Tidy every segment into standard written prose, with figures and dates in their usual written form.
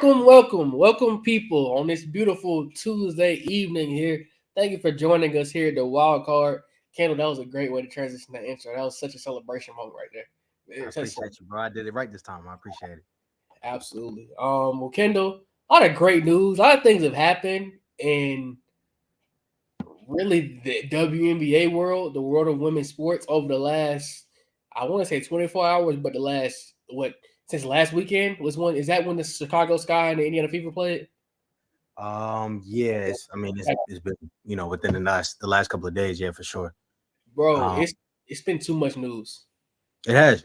Welcome, people, on this beautiful Tuesday evening here. Thank you for joining us here at the Wild Card. Kendall, that was a great way to transition that intro. That was such a celebration moment right there. I appreciate you, bro. I did it right this time. I appreciate it. Absolutely. Well, Kendall, a lot of great news. A lot of things have happened in really the WNBA world, the world of women's sports over the last, I want to say 24 hours, but the last since last weekend was one. Is that when the Chicago Sky and the Indiana Fever played? Yes. I mean, it's been within the last couple of days, yeah, for sure. Bro, Um, it's been too much news. it has,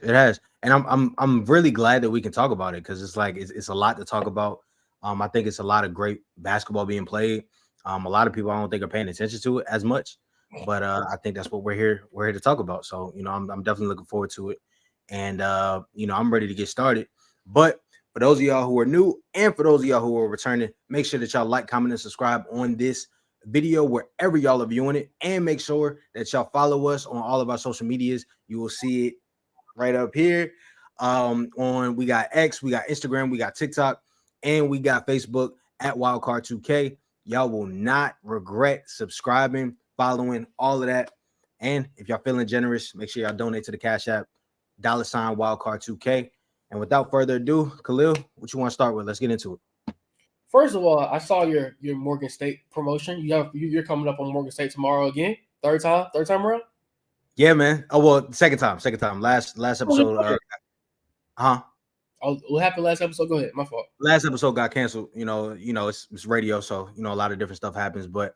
and I'm really glad that we can talk about it because it's like it's a lot to talk about. I think it's a lot of great basketball being played. A lot of people I don't think are paying attention to it as much, but I think that's what we're here to talk about. So I'm definitely looking forward to it, and I'm ready to get started. But for those of y'all who are new and for those of y'all who are returning, make sure that y'all like, comment, and subscribe on this video wherever y'all are viewing it, and make sure that y'all follow us on all of our social medias. You will see it right up here. We got X, we got Instagram, we got TikTok, and we got Facebook at Wildcard2K. Y'all will not regret subscribing, following, all of that. And if y'all feeling generous, make sure y'all donate to the Cash App, $ Wildcard2K. And without further ado, Khalil, what you want to start with? Let's get into it. First of all, I saw your Morgan State promotion. You're coming up on Morgan State tomorrow again. Third time around. Yeah, man. Oh well, second time. Last episode. Oh, what happened last episode? Go ahead. My fault. Last episode got canceled. It's radio, so a lot of different stuff happens. But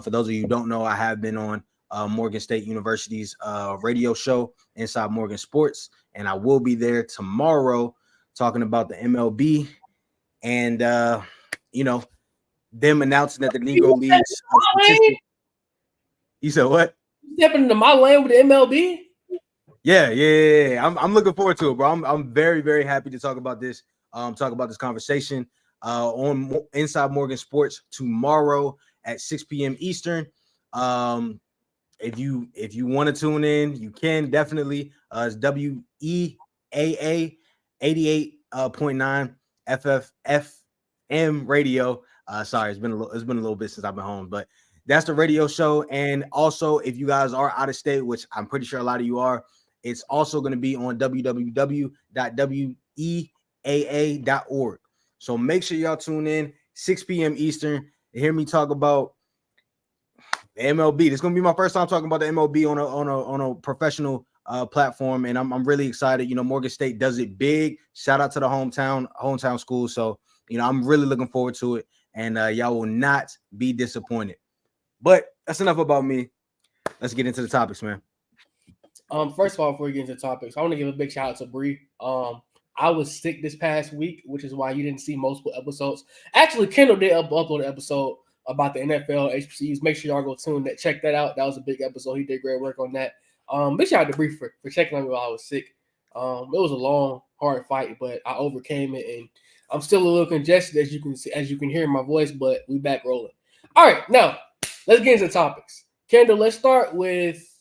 for those of you who don't know, I have been on Morgan State University's radio show Inside Morgan Sports, and I will be there tomorrow talking about the MLB and them announcing that the Negro Leagues. You said what? Stepping into my lane with the MLB. Yeah. I'm looking forward to it, bro. I'm very, very happy to talk about this. Talk about this conversation on Inside Morgan Sports tomorrow at 6 p.m. Eastern. If you want to tune in, you can definitely. It's WEAA 88.9 FFFM radio. Sorry, it's been a little bit since I've been home, but that's the radio show. And also, if you guys are out of state, which I'm pretty sure a lot of you are, it's also going to be on www.weaa.org. So make sure y'all tune in 6 p.m. Eastern to hear me talk about the MLB. This is going to be my first time talking about the MLB on a professional platform, and I'm really excited. Morgan State does it big. Shout out to the hometown school. So I'm really looking forward to it, and y'all will not be disappointed. But that's enough about me. Let's get into the topics, man. First of all, before we get into topics, I want to give a big shout out to Bree. I was sick this past week, which is why you didn't see multiple episodes. Actually, Kendall did upload an episode about the NFL HBCUs. Make sure y'all go check that out. That was a big episode. He did great work on that. Big shout out to Bree for checking on me while I was sick. It was a long, hard fight, but I overcame it, and I'm still a little congested as you can hear in my voice, but we back rolling. All right, now let's get into topics. Kendall, let's start with.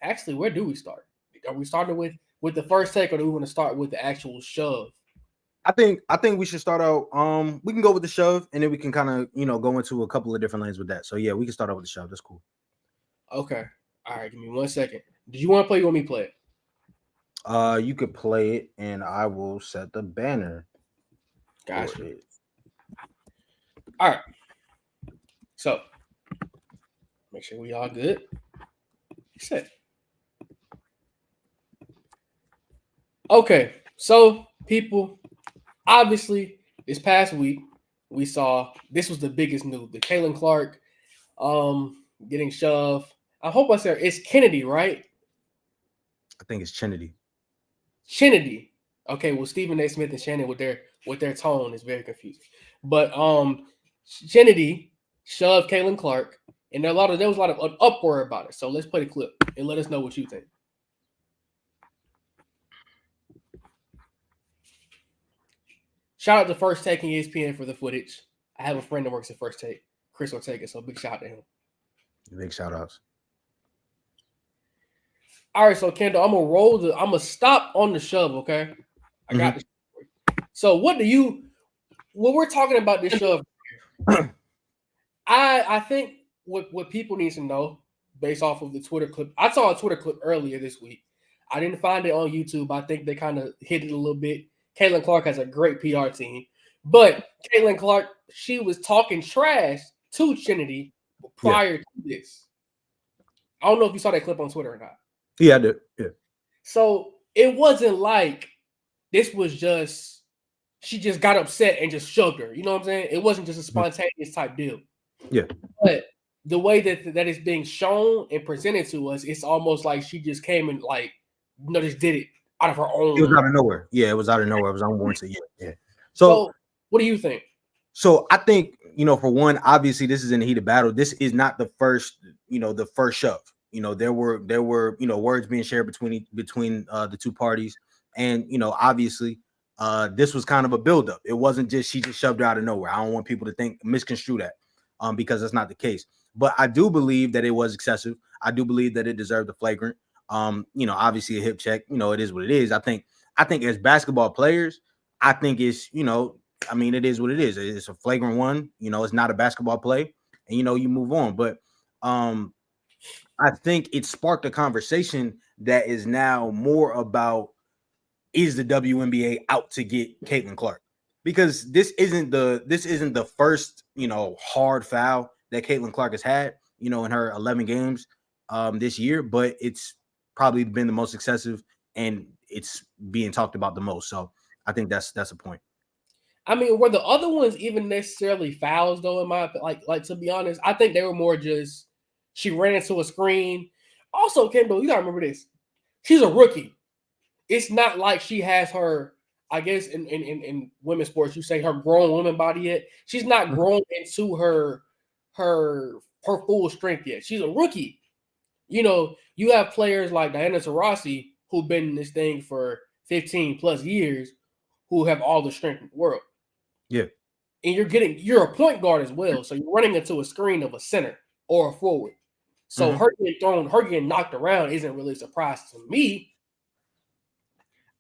Actually, where do we start? Are we starting with the first take, or do we want to start with the actual shove? I think we should start out. We can go with the shove, and then we can kind of go into a couple of different lanes with that. So yeah, we can start out with the shove. That's cool. Okay. All right. Give me 1 second. Did you want to play? You want me to play it? You could play it, and I will set the banner. Gotcha. All right. So make sure we all good. Set. Okay, so people, obviously, this past week we saw this was the biggest news: the Caitlin Clark, getting shoved. I hope I said it's Kennedy, right? I think it's Kennedy. Kennedy. Okay, well, Stephen A. Smith and Shannon with their tone is very confusing. But Kennedy shoved Caitlin Clark, and there was a lot of uproar about it. So let's play the clip and let us know what you think. Shout out to First Take and ESPN for the footage. I have a friend that works at First Take, Chris Ortega, so big shout out to him. Big shout outs. All right, so Kendall, I'm gonna stop on the shove, okay? I got this. So what do you when we're talking about this show, I think what people need to know based off of the Twitter clip. I saw a Twitter clip earlier this week. I didn't find it on YouTube. I think they kind of hit it a little bit. Caitlin Clark has a great PR team, but Caitlin Clark, she was talking trash to Trinity prior to this. I don't know if you saw that clip on Twitter or not. Yeah, I did. Yeah. So it wasn't like this was just she just got upset and just shoved her. You know what I'm saying? It wasn't just a spontaneous type deal. Yeah. But the way that is being shown and presented to us, it's almost like she just came and like, just did it out of her own. It was out of nowhere. Yeah, it was out of nowhere. It was unwarranted. Yeah. So what do you think? So I think, for one, obviously this is in the heat of battle. This is not the first shove. There were words being shared between the two parties. And, obviously this was kind of a buildup. It wasn't just she just shoved her out of nowhere. I don't want people to misconstrue that because that's not the case. But I do believe that it was excessive. I do believe that it deserved a flagrant. Obviously a hip check. It is what it is. I think as basketball players, I think it's, it is what it is. It's a flagrant one. It's not a basketball play, and you move on. But I think it sparked a conversation that is now more about, is the WNBA out to get Caitlin Clark? Because this isn't the first hard foul that Caitlin Clark has had in her 11 games this year, but it's probably been the most excessive and it's being talked about the most. So I think that's a point. Were the other ones even necessarily fouls though? In my like to be honest, I think they were more just she ran into a screen. Also, Kendal, you gotta remember this: she's a rookie. It's not like she has her, I guess, in women's sports, you say her grown woman body yet. She's not grown into her full strength yet. She's a rookie. You have players like Diana Taurasi who've been in this thing for 15 plus years, who have all the strength in the world. Yeah. And you're a point guard as well. So you're running into a screen of a center or a forward. So her getting knocked around isn't really a surprise to me.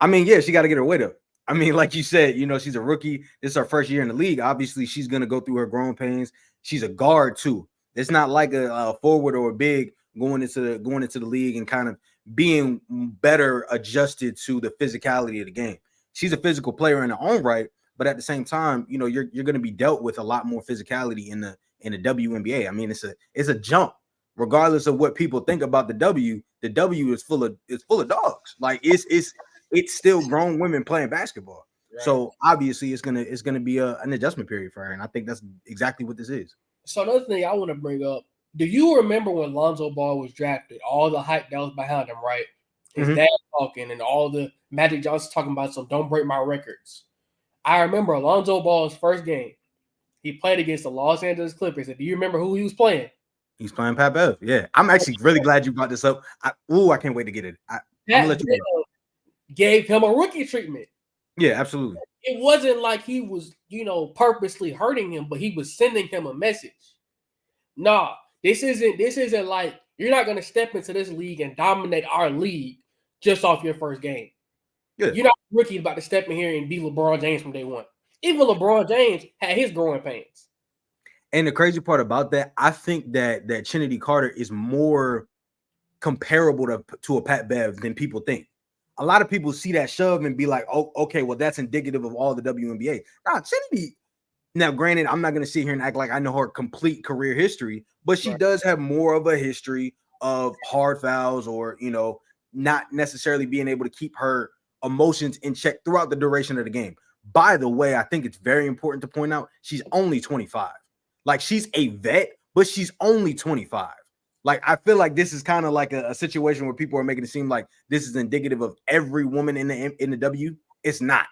Yeah, she got to get her weight up. Like you said, she's a rookie. This is her first year in the league. Obviously, she's going to go through her growing pains. She's a guard too. It's not like a forward or a big going into the league and kind of being better adjusted to the physicality of the game. She's a physical player in her own right, but at the same time, you're going to be dealt with a lot more physicality in the WNBA. It's a jump, regardless of what people think about the W. The W is full of dogs. Like it's still grown women playing basketball. Right. So obviously it's gonna be an adjustment period for her, and I think that's exactly what this is. So another thing I want to bring up: do you remember when Lonzo Ball was drafted? All the hype that was behind him, right? His dad talking and all the Magic Johnson talking about some don't break my records. I remember Lonzo Ball's first game. He played against the Los Angeles Clippers. And do you remember who he was playing? He's playing Pat Bev. Yeah, I'm actually really glad you brought this up. I can't wait to get it. I'm gonna let you know. Gave him a rookie treatment. Yeah, absolutely. It wasn't like he was, purposely hurting him, but he was sending him a message. Nah, this isn't like you're not gonna step into this league and dominate our league just off your first game. Yeah. You're not a rookie about to step in here and be LeBron James from day one. Even LeBron James had his growing pains. And the crazy part about that, I think that Trinity Carter is more comparable to a Pat Bev than people think. A lot of people see that shove and be like, oh, okay, well, that's indicative of all the WNBA. Nah, Trinity, now granted, I'm not going to sit here and act like I know her complete career history, but she does have more of a history of hard fouls or, not necessarily being able to keep her emotions in check throughout the duration of the game. By the way, I think it's very important to point out she's only 25. Like, she's a vet, but she's only 25. Like, I feel like this is kind of like a situation where people are making it seem like this is indicative of every woman in the W. It's not.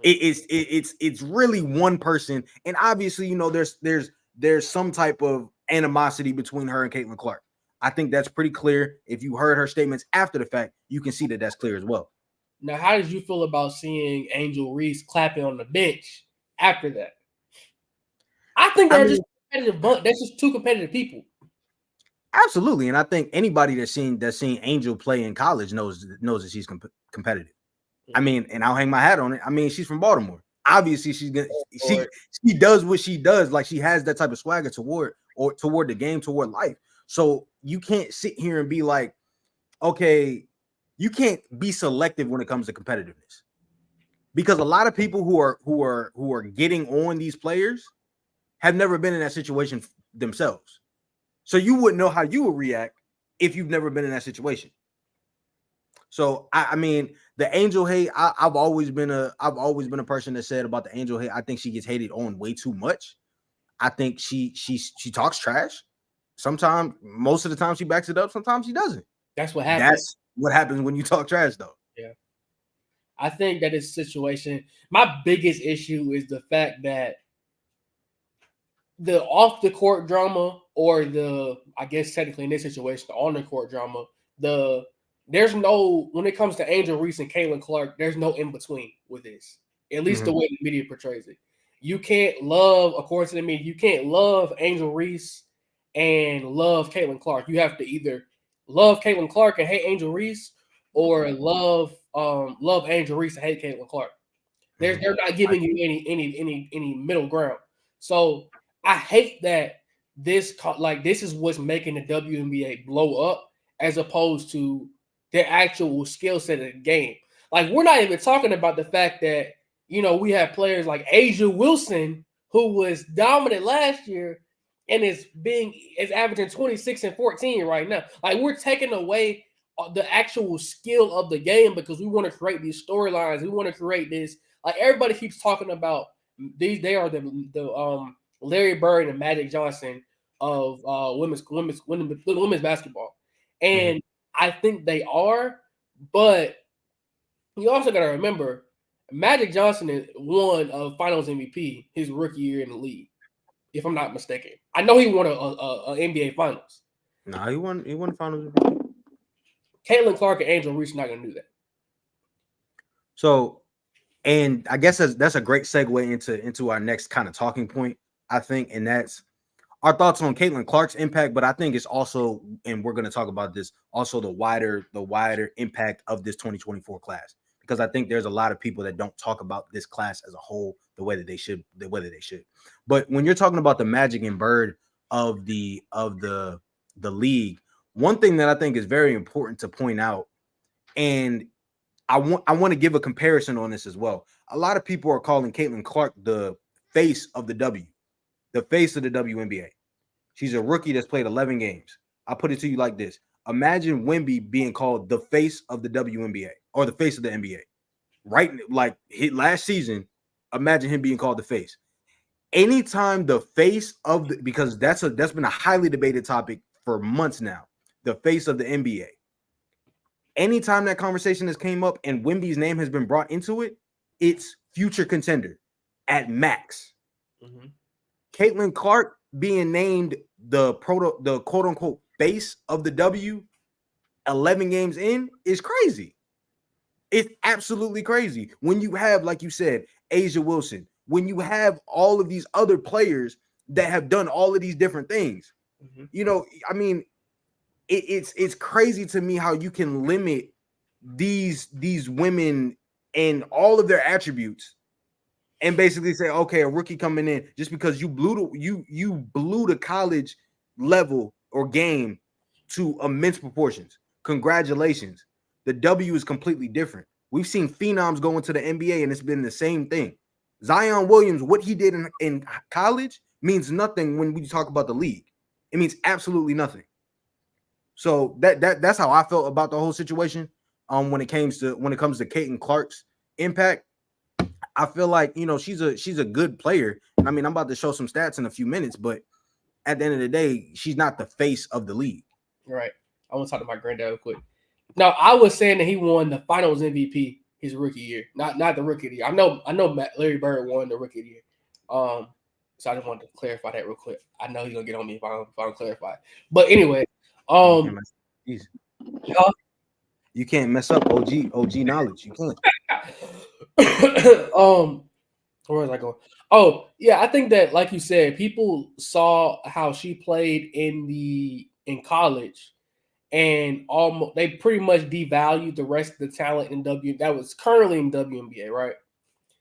It's really one person, and obviously, there's some type of animosity between her and Caitlin Clark. I think that's pretty clear. If you heard her statements after the fact, you can see that that's clear as well. Now, how did you feel about seeing Angel Reese clapping on the bench after that? I think just competitive. That's just two competitive people. Absolutely, and I think anybody that's seen Angel play in college knows that she's competitive. And I'll hang my hat on it. She's from Baltimore. obviously she's gonna she does what she does. Like she has that type of swagger toward the game, toward life. So you can't sit here and be like, okay, you can't be selective when it comes to competitiveness. Because a lot of people who are getting on these players have never been in that situation themselves. So you wouldn't know how you would react if you've never been in that situation. So I mean, the Angel hate. I've always been a person that said about the Angel hate. I think she gets hated on way too much. I think she talks trash. Sometimes, most of the time, she backs it up. Sometimes she doesn't. That's what happens. That's what happens when you talk trash, though. Yeah. I think that this situation, my biggest issue is the fact that the off the court drama, or I guess technically in this situation, the on the court drama, there's no, when it comes to Angel Reese and Caitlin Clark, there's no in between with this. At least the way the media portrays it. You can't love, according to the media, you can't love Angel Reese and love Caitlin Clark. You have to either love Caitlin Clark and hate Angel Reese, or love Angel Reese and hate Caitlin Clark. They're not giving you any middle ground. So I hate that this is what's making the WNBA blow up, as opposed to their actual skill set of the game. Like, we're not even talking about the fact that, we have players like Asia Wilson, who was dominant last year and is averaging 26 and 14 right now. Like, we're taking away the actual skill of the game because we want to create these storylines. We want to create this. Like, everybody keeps talking about these. They are the Larry Bird and Magic Johnson of women's basketball, and I think they are. But you also got to remember, Magic Johnson won a Finals MVP his rookie year in the league, if I'm not mistaken. I know he won a NBA Finals. No, he won Finals MVP. Caitlin Clark and Angel Reese not going to do that. So, and I guess that's a great segue into our next kind of talking point, I think, and that's our thoughts on Caitlin Clark's impact. But I think it's also, and we're going to talk about this, also the wider impact of this 2024 class, because I think there's a lot of people that don't talk about this class as a whole the way that they should. But when you're talking about the Magic and Bird of the league, one thing that I think is very important to point out, and I want to give a comparison on this as well. A lot of people are calling Caitlin Clark the face of the face of the WNBA. She's a rookie that's played 11 games. I'll put it to you like this. Imagine Wemby being called the face of the WNBA or the face of the NBA. Right? Like last season, imagine him being called the face. Anytime the face of because that's been a highly debated topic for months now, the face of the NBA. Anytime that conversation has came up and Wemby's name has been brought into it, it's future contender at max. Caitlin Clark being named the quote unquote face of the W 11 games in is crazy. It's absolutely crazy. When you have, like you said, Asia Wilson, when you have all of these other players that have done all of these different things, I mean, it's crazy to me how you can limit these women and all of their attributes and basically say, okay, a rookie coming in just because you blew the college level or game to immense proportions. Congratulations. The W is completely different. We've seen phenoms go into the NBA and it's been the same thing. Zion Williams, what he did in college means nothing when we talk about the league. It means absolutely nothing. So that's how I felt about the whole situation. When it comes to Caitlin Clark's impact, I feel like she's a good player. And I mean, I'm about to show some stats in a few minutes, but at the end of the day, she's not the face of the league. Right. I want to talk to my granddad real quick. Now, I was saying that he won the Finals MVP his rookie year, not the rookie of the year. I know Larry Bird won the rookie of the year. So I just wanted to clarify that real quick. I know he's gonna get on me if I don't clarify. But anyway, you can't mess up OG knowledge. You can't. Where was I going? Oh, yeah, I think that, like you said, people saw how she played in college, and they pretty much devalued the rest of the talent that was currently in WNBA, right?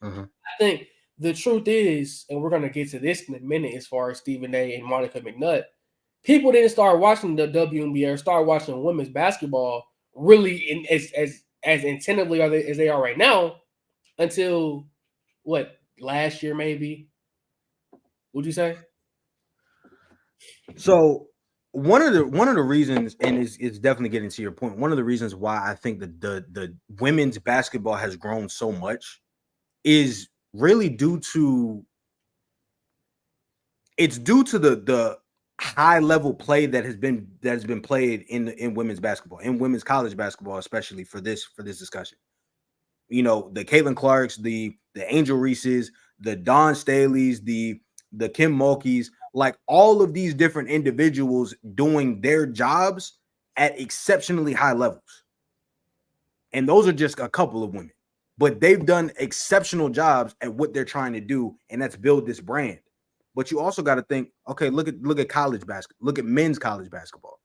Uh-huh. I think the truth is, and we're gonna get to this in a minute, as far as Stephen A. and Monica McNutt, people didn't start watching the WNBA or start watching women's basketball really as intensively as they are right now until what, last year maybe? Would you say? So one of the reasons, and it's definitely getting to your point. One of the reasons why I think the women's basketball has grown so much is really due to the high level play that has been played in women's basketball, in women's college basketball, especially for this discussion. You know, the Caitlin Clarks, the Angel Reeses, the Dawn Staleys, the Kim Mulkeys, like all of these different individuals doing their jobs at exceptionally high levels. And those are just a couple of women, but they've done exceptional jobs at what they're trying to do, and that's build this brand. But you also got to think, okay, look at college basketball, look at men's college basketball.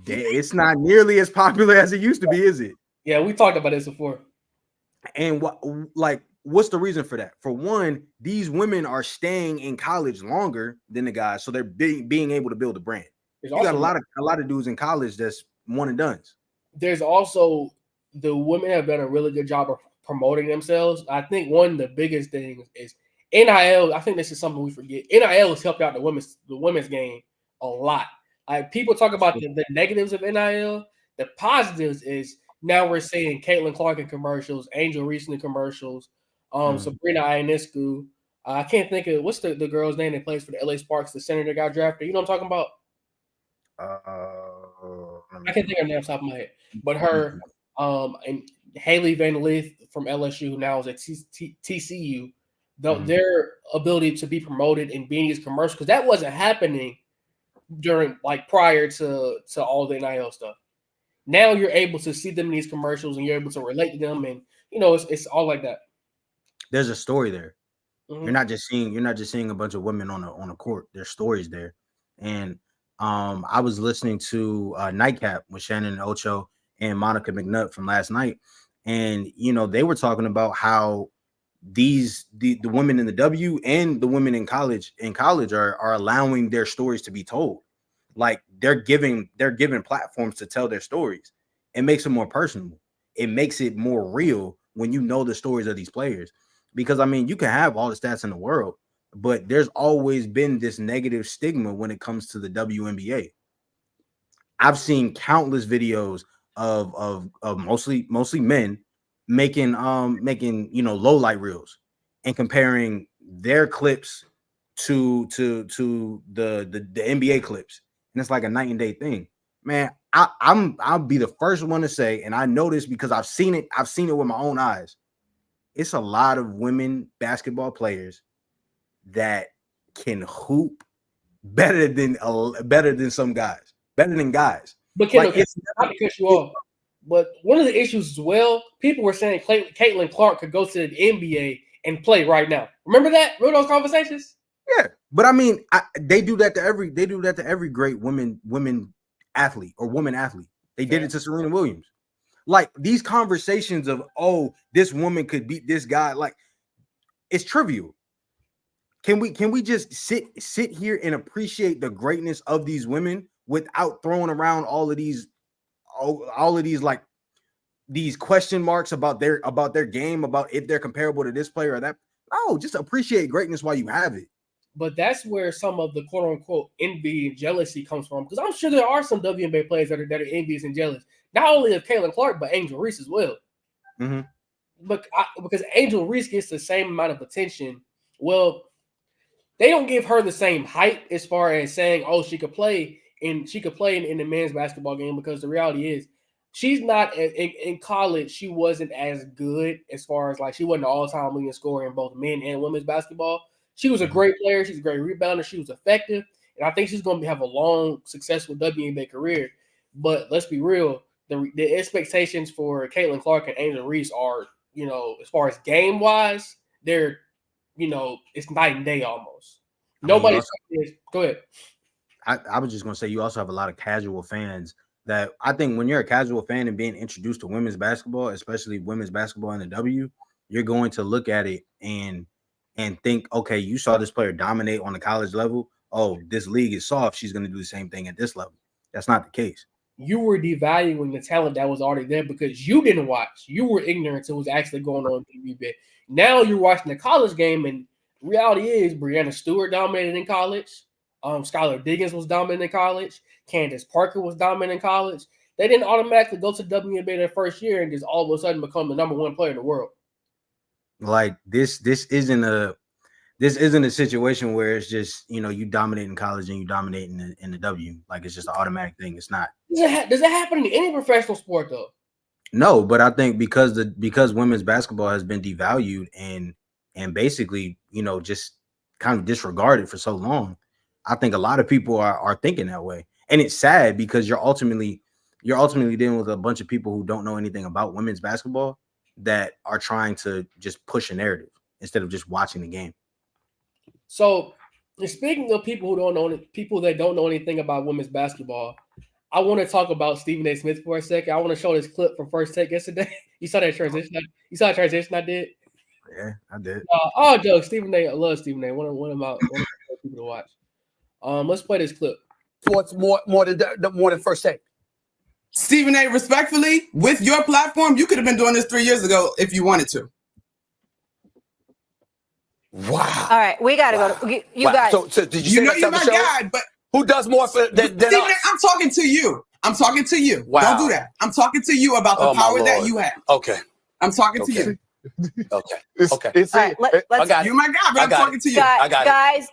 It's not nearly as popular as it used to be, is it? Yeah, we talked about this before. And what's the reason for that? For one, these women are staying in college longer than the guys, so they're being able to build a brand. There's You got also a lot of dudes in college that's one and dones. there's also the women have done a really good job of promoting themselves. I think one of the biggest things is NIL. I think this is something we forget. NIL has helped out the women's game a lot. Like people talk about the negatives of NIL. The positives is now we're seeing Caitlin Clark in commercials, Angel Reese in commercials, Sabrina Ionescu. I can't think of what's the girl's name that plays for the LA Sparks, the center that got drafted. You know what I'm talking about? I can't think of her name off the top of my head. But her and Haley Van Lith from LSU, who now is at TCU, their ability to be promoted and being these commercials, because that wasn't happening during prior to all the NIL stuff. Now you're able to see them in these commercials and you're able to relate to them, and it's all like that. There's a story there. Mm-hmm. You're not just seeing a bunch of women on a court. There's stories there. And I was listening to Nightcap with Shannon and Ocho and Monica McNutt from last night, and they were talking about how the women in the W and the women in college are allowing their stories to be told. Like they're giving platforms to tell their stories. It makes it more personal. It makes it more real when you know the stories of these players. Because I mean, you can have all the stats in the world, but there's always been this negative stigma when it comes to the WNBA. I've seen countless videos of mostly men making low light reels and comparing their clips to the NBA clips, and it's like a night and day thing. Man, I'll be the first one to say, and I know this because I've seen it with my own eyes. It's a lot of women basketball players that can hoop better than some guys, better than guys. But Kendall, not to cut you off, but one of the issues as well, people were saying Caitlin Clark could go to the NBA and play right now. Remember that? Remember those conversations? Yeah, but I mean, they do that to every great women athlete or woman athlete. They did it to Serena Williams. Like these conversations of, oh, this woman could beat this guy, like it's trivial. Can we just sit here and appreciate the greatness of these women without throwing around all of these like these question marks about their game, about if they're comparable to this player or that? No, just appreciate greatness while you have it. But that's where some of the quote unquote envy and jealousy comes from. Because I'm sure there are some WNBA players that are envious and jealous, not only of Caitlin Clark, but Angel Reese as well. Mm-hmm. But because Angel Reese gets the same amount of attention, well, they don't give her the same hype as far as saying, oh, she could play in the men's basketball game, because the reality is she's not in college. She wasn't as good as far as she wasn't an all-time leading scorer in both men and women's basketball. She was a great player. She's a great rebounder. She was effective. And I think she's going to have a long, successful WNBA career. But let's be real. The expectations for Caitlin Clark and Angel Reese are, as far as game-wise, they're, it's night and day almost. Nobody's go ahead. I was just going to say, you also have a lot of casual fans that I think when you're a casual fan and being introduced to women's basketball, especially women's basketball in the W, you're going to look at it and think, okay, you saw this player dominate on the college level. Oh, this league is soft. She's going to do the same thing at this level. That's not the case. You were devaluing the talent that was already there because you didn't watch. You were ignorant to what was actually going on in WNBA. Now you're watching the college game, and reality is Brianna Stewart dominated in college. Skylar Diggins was dominant in college. Candace Parker was dominant in college. They didn't automatically go to WNBA their first year and just all of a sudden become the number one player in the world. Like this isn't a situation where it's just, you know, you dominate in college and you dominate in the W. Like it's just an automatic thing. It's not. Does it happen in any professional sport though? No, but I think because women's basketball has been devalued and basically, you know, just kind of disregarded for so long, I think a lot of people are thinking that way. And it's sad because you're ultimately dealing with a bunch of people who don't know anything about women's basketball that are trying to just push a narrative instead of just watching the game. So, speaking of people that don't know anything about women's basketball, I want to talk about Stephen A. Smith for a second. I want to show this clip from First Take yesterday. You saw that transition? You saw the transition I did? Yeah, I did. Oh, joke. Stephen A. I love Stephen A. One of my people to watch. Let's play this clip. Sports more than First Take. Stephen A., respectfully, with your platform, you could have been doing this 3 years ago if you wanted to. Wow. All right, we got to go. You guys. So did you know say you're my guy, but who does more than Stephen us? A., I'm talking to you. I'm talking to you. Wow. Don't do that. I'm talking to you about the power that you have. Okay. I'm talking to you. Okay. All right, let's. You're my guy, but I'm talking to you. Guys,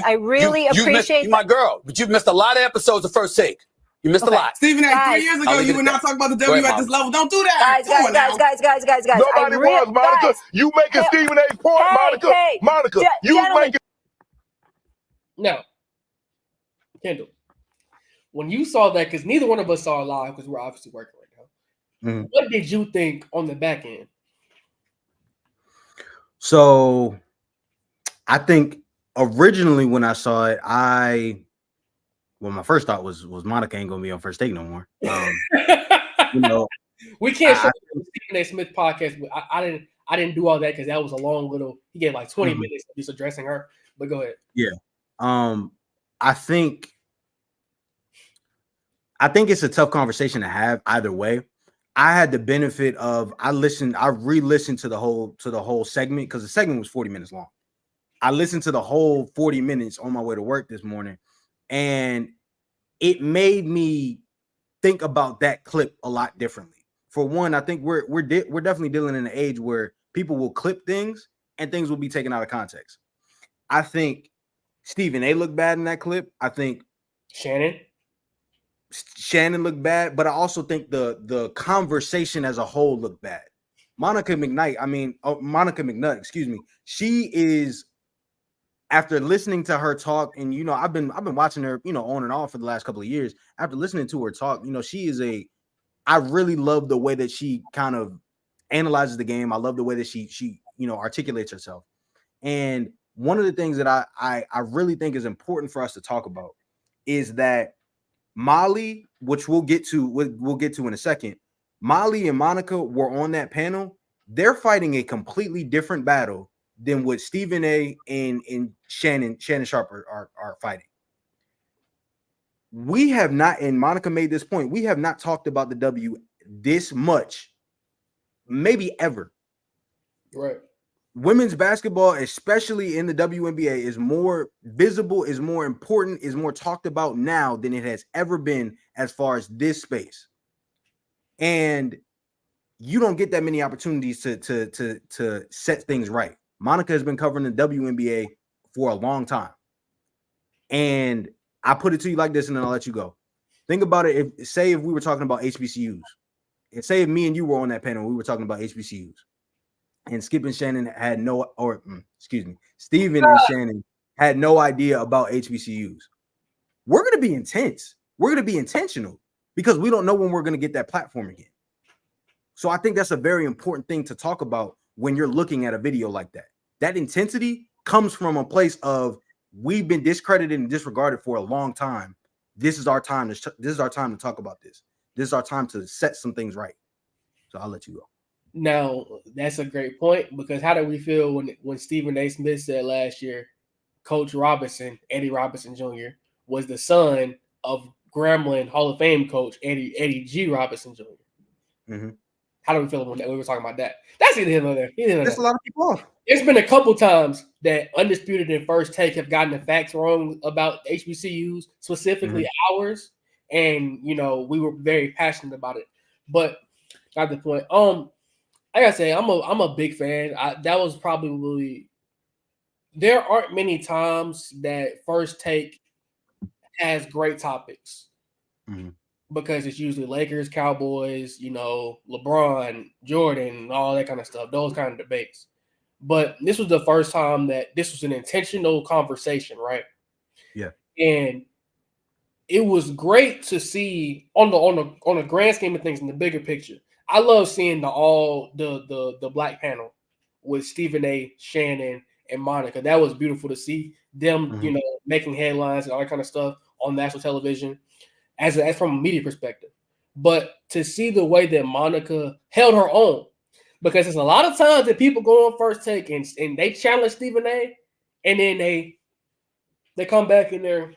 I really appreciate you my girl, but you've missed a lot of episodes of First Take. You missed a lot. Stephen A., Guys. 3 years ago, you would not talk about the W at this level. Don't do that. Guys. Nobody was, Monica. You making Stephen A. point, Monica. Monica, you making. Now, Kendall, when you saw that, because neither one of us saw it live because we're obviously working right now, what did you think on the back end? So I think originally when I saw it, my first thought was Monica ain't gonna be on First Take no more. You know, we can't show the Stephen A. Smith podcast, but I didn't do all that because that was a long little. He gave like 20 minutes of just addressing her. But go ahead. Yeah, I think it's a tough conversation to have either way. I had the benefit of I re-listened to the whole segment because the segment was 40 minutes long. I listened to the whole 40 minutes on my way to work this morning, and it made me think about that clip a lot differently. For one, I think we're definitely dealing in an age where people will clip things and things will be taken out of context. I think Stephen A. looked bad in that clip. I think Shannon looked bad, but I also think the conversation as a whole looked bad. Monica McNutt, excuse me. She is, after listening to her talk, and you know, I've been watching her, you know, on and off for the last couple of years. After listening to her talk, you know, I really love the way that she kind of analyzes the game. I love the way that she you know, articulates herself. And one of the things that I really think is important for us to talk about is that Molly, which we'll get to in a second, Molly and Monica were on that panel. They're fighting a completely different battle than what Stephen A. and Shannon Sharp are fighting. We have not, and Monica made this point, we have not talked about the W this much, maybe ever. Right. Women's basketball, especially in the WNBA, is more visible, is more important, is more talked about now than it has ever been as far as this space. And you don't get that many opportunities to set things right. Monica has been covering the WNBA for a long time. And I put it to you like this, and then I'll let you go. Think about it. If we were talking about HBCUs, and say if me and you were on that panel, we were talking about HBCUs. And Skip and Shannon had Stephen and Shannon had no idea about HBCUs. We're going to be intense. We're going to be intentional because we don't know when we're going to get that platform again. So I think that's a very important thing to talk about when you're looking at a video like that. That intensity comes from a place of we've been discredited and disregarded for a long time. This is our time to talk about this. This is our time to set some things right. So I'll let you go. Now that's a great point because how did we feel when Stephen A. Smith said last year, Coach Robinson, Eddie Robinson Jr., was the son of Grambling Hall of Fame coach Eddie G. Robinson Jr. Mm-hmm. How do we feel when we were talking about that? That's either him or there. There's a lot of people off. There's been a couple times that Undisputed and First Take have gotten the facts wrong about HBCUs, specifically ours, and we were very passionate about it. But got the point. I gotta say, I'm a big fan. That was probably there aren't many times that First Take has great topics because it's usually Lakers, Cowboys, LeBron, Jordan, all that kind of stuff. Those kind of debates. But this was the first time that this was an intentional conversation, right? Yeah. And it was great to see on the grand scheme of things in the bigger picture. I love seeing the black panel with Stephen A., Shannon, and Monica. That was beautiful to see them, making headlines and all that kind of stuff on national television as from a media perspective. But to see the way that Monica held her own, because there's a lot of times that people go on First Take and they challenge Stephen A. and then they come back and they're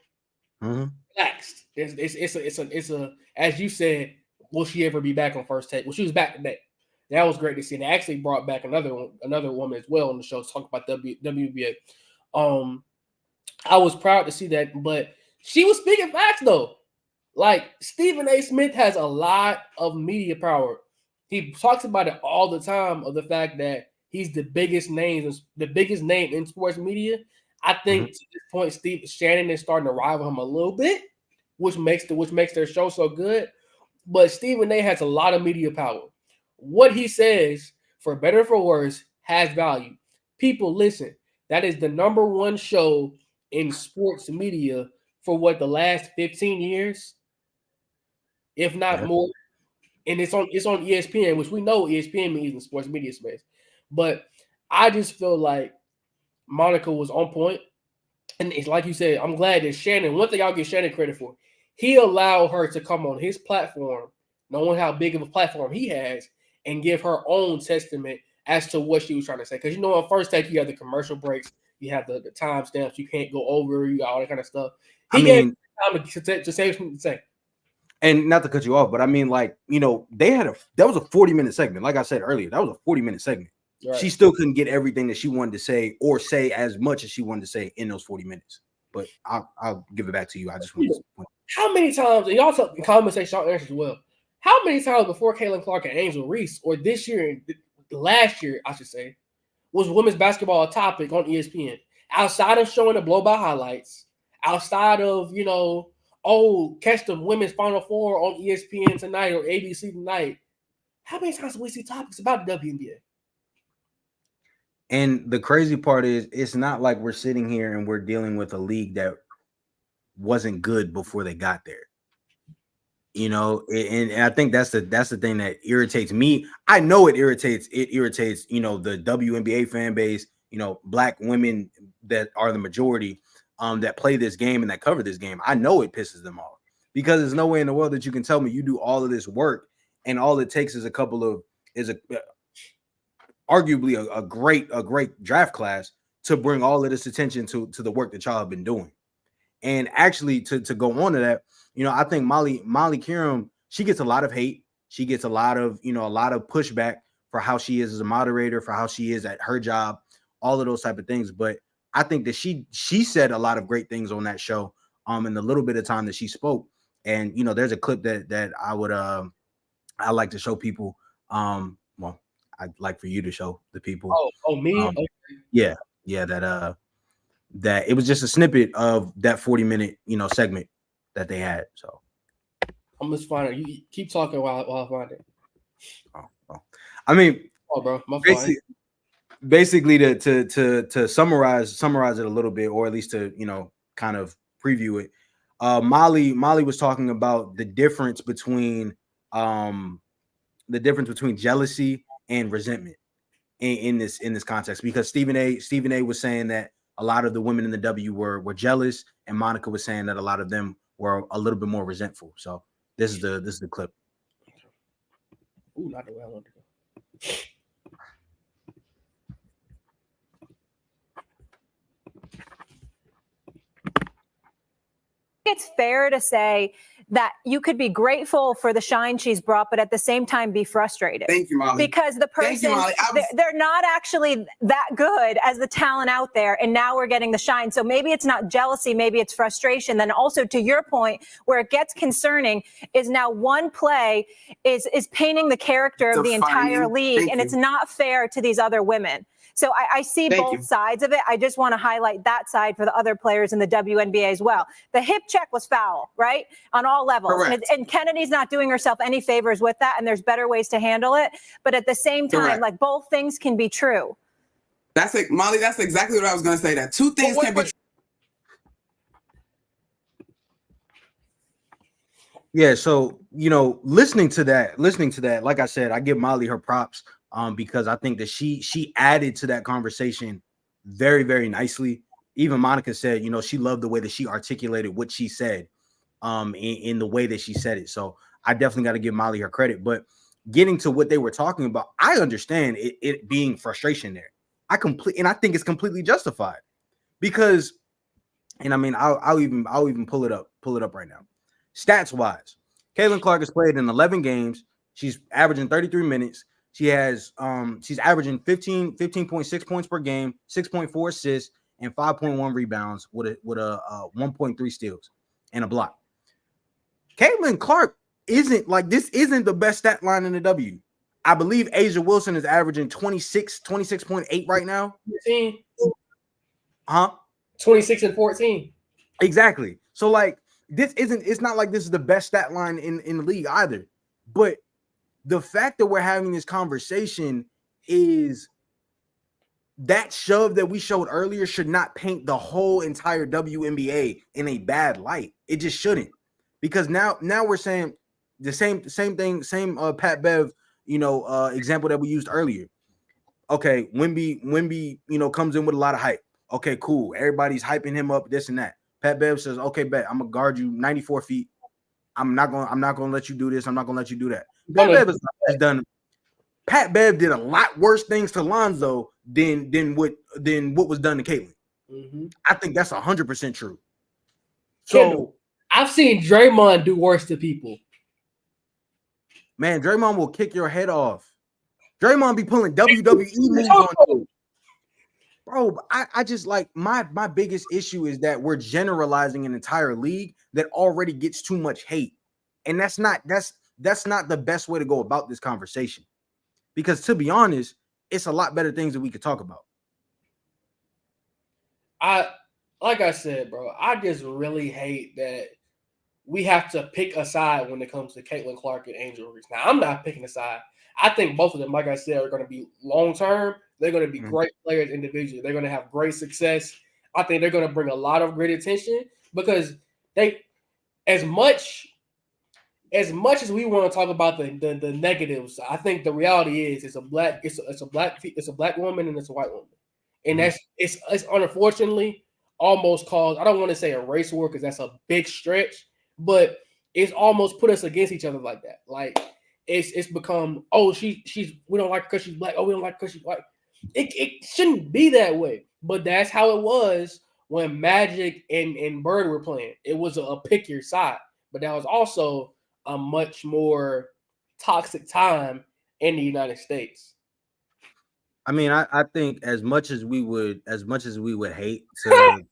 relaxed. It's a as you said, will she ever be back on First Take? Well, she was back today. That was great to see. And they actually brought back another woman as well on the show to talk about WNBA. I was proud to see that, but she was speaking facts though. Like Stephen A. Smith has a lot of media power. He talks about it all the time of the fact that he's the biggest name in sports media. I think to this point, Shannon is starting to rival him a little bit, which makes their show so good. But Stephen A. has a lot of media power. What he says, for better or for worse, has value. People listen. That is the number one show in sports media for the last 15 years, if not more. And it's on ESPN, which we know ESPN means in the sports media space. But I just feel like Monica was on point. And it's like you said, I'm glad that Shannon, one thing I'll give Shannon credit for, he allowed her to come on his platform, knowing how big of a platform he has, and give her own testament as to what she was trying to say. Because on First Take, you have the commercial breaks, you have the timestamps, you can't go over, you got all that kind of stuff. He gave time to say something to say. And not to cut you off, but I mean, like, that was a 40-minute segment. Like I said earlier, that was a 40-minute segment. Right. She still couldn't get everything that she wanted to say or say as much as she wanted to say in those 40 minutes. But I'll give it back to you. I just want to. How many times, and y'all talk in comments, say short answers as well. How many times before Caitlin Clark and Angel Reese, or this year, last year, I should say, was women's basketball a topic on ESPN? Outside of showing the blow-by highlights, outside of, catch the women's Final Four on ESPN tonight or ABC tonight, how many times do we see topics about the WNBA? And the crazy part is, it's not like we're sitting here and we're dealing with a league that wasn't good before they got there. And I think that's the thing that irritates me. I know it irritates, the WNBA fan base, black women that are the majority that play this game and that cover this game. I know it pisses them off because there's no way in the world that you can tell me you do all of this work and all it takes is arguably a great draft class to bring all of this attention to the work that y'all have been doing. And actually to go on to that, I think Molly Qerim, she gets a lot of hate. She gets a lot of pushback for how she is as a moderator, for how she is at her job, all of those type of things. But I think that she said a lot of great things on that show in the little bit of time that she spoke. And, there's a clip that I would I like to show people. Well, I'd like for you to show the people. Oh, me? Okay. Yeah, that it was just a snippet of that 40-minute, segment that they had. So I'm just finding it. You keep talking while I find it. Oh. I mean, bro, my basically to summarize it a little bit, or at least to kind of preview it. Molly was talking about the difference between jealousy and resentment in this context, because Stephen A was saying that a lot of the women in the W were jealous, and Monica was saying that a lot of them were a little bit more resentful. So this is the clip. Ooh, not the way I want to go. It's fair to say that you could be grateful for the shine she's brought, but at the same time be frustrated. Thank you, Molly. Because the person, they're not actually that good as the talent out there, and now we're getting the shine. So maybe it's not jealousy, maybe it's frustration. Then also, to your point, where it gets concerning is now one play is painting the character of the entire league, and it's not fair to these other women. So I see both sides of it. I just want to highlight that side for the other players in the WNBA as well. The hip check was foul, right? On all levels. And Kennedy's not doing herself any favors with that, and there's better ways to handle it. But at the same time, like, both things can be true. That's it, Molly. That's exactly what I was going to say. That two things can be true. Yeah, so, you know, listening to that, like I said, I give Molly her props. Because I think that she added to that conversation very, very nicely. Even Monica said, you know, she loved the way that she articulated what she said in the way that she said it. So I definitely got to give Molly her credit. But getting to what they were talking about, I understand it being frustration there. I think it's completely justified because, and I mean, I'll even pull it up right now. Stats wise, Caitlin Clark has played in 11 games. She's averaging 33 minutes. She has she's averaging 15.6 points per game, 6.4 assists, and 5.1 rebounds with a 1.3 steals and a block. Caitlin Clark isn't the best stat line in the W. I believe Asia Wilson is averaging 26.8 right now. 14. Huh? 26 and 14. Exactly. So like it's not like this is the best stat line in the league either. But the fact that we're having this conversation is that shove that we showed earlier should not paint the whole entire WNBA in a bad light. It just shouldn't, because now we're saying the same thing, Pat Bev, example that we used earlier. Okay, Wemby, comes in with a lot of hype. Okay, cool. Everybody's hyping him up, this and that. Pat Bev says, okay, bet I'm gonna guard you 94 feet. I'm not gonna let you do this. I'm not gonna let you do that. Pat Bev did a lot worse things to Lonzo than what was done to Caitlin. Mm-hmm. I think that's 100% true. So I've seen Draymond do worse to people. Man, Draymond will kick your head off. Draymond be pulling WWE moves on you. Bro, I just like my biggest issue is that we're generalizing an entire league that already gets too much hate. And that's not the best way to go about this conversation. Because to be honest, it's a lot better things that we could talk about. Like I said, bro, I just really hate that we have to pick a side when it comes to Caitlin Clark and Angel Reese. Now, I'm not picking a side. I think both of them, like I said, are going to be long-term. They're going to be great players individually. They're going to have great success. I think they're going to bring a lot of great attention because they, as much as we want to talk about the negatives, I think the reality is it's a black woman and it's a white woman. And it's unfortunately almost caused, I don't want to say a race war because that's a big stretch, but it's almost put us against each other like that. Like it's become, oh, she's we don't like her because she's black. Oh, we don't like her because she's white. It shouldn't be that way, but that's how it was when Magic and Bird were playing. It was a pick your side, but that was also a much more toxic time in the United States. I mean, I think as much as we would hate to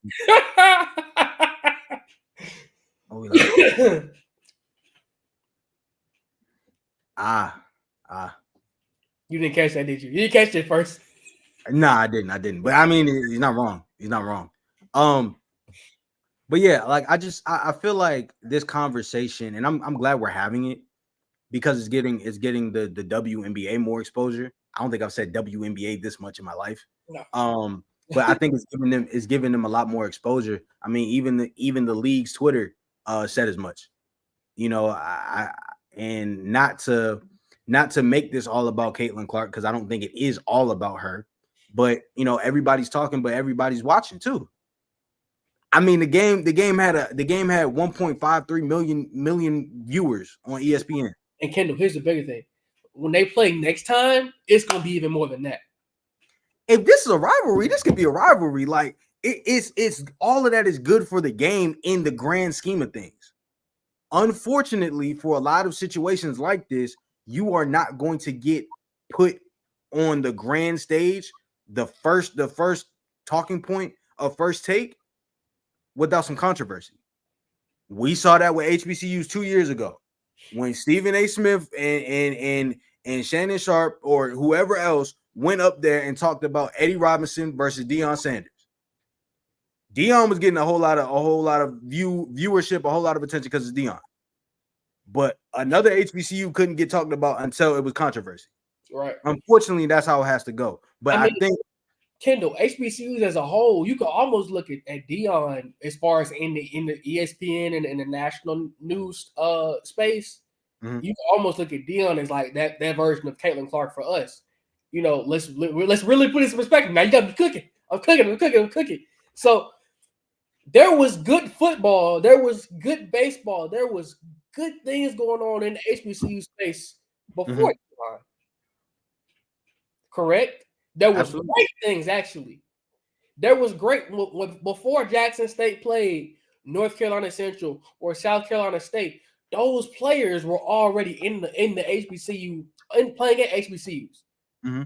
You didn't catch that, did you? You didn't catch it first. Nah, I didn't. But I mean, he's not wrong. But yeah, like I feel like this conversation, and I'm glad we're having it because it's getting the WNBA more exposure. I don't think I've said WNBA this much in my life. No. But I think it's giving them a lot more exposure. I mean, even the league's Twitter said as much. And not to make this all about Caitlin Clark, because I don't think it is all about her. But everybody's talking, but everybody's watching too. I mean, the game had 1.53 million viewers on ESPN. And Kendall, here's the bigger thing. when they play next time, it's gonna be even more than that. If this is a rivalry, this could be a rivalry. Like it's all of that is good for the game in the grand scheme of things. Unfortunately, for a lot of situations like this, you are not going to get put on the grand stage, the first talking point of First Take, without some controversy. We saw that with HBCUs 2 years ago when Stephen A. Smith and Shannon Sharp or whoever else went up there and talked about Eddie Robinson versus Deion Sanders. Deion was getting a whole lot of viewership, a whole lot of attention because it's Deion. But another HBCU couldn't get talked about until it was controversy. Right. Unfortunately, that's how it has to go. But I think Kendal, HBCUs as a whole, you could almost look at Deion as far as in the ESPN and in the national news space. Mm-hmm. You can almost look at Deion as like that version of Caitlin Clark for us. You know, let's really put this in perspective. Now you gotta be cooking. I'm cooking. So there was good football, there was good baseball, there was good things going on in the HBCU space before Deion. Correct? There was great things, actually. There was great before Jackson State played North Carolina Central or South Carolina State. Those players were already in the HBCU and playing at HBCUs. Mm-hmm.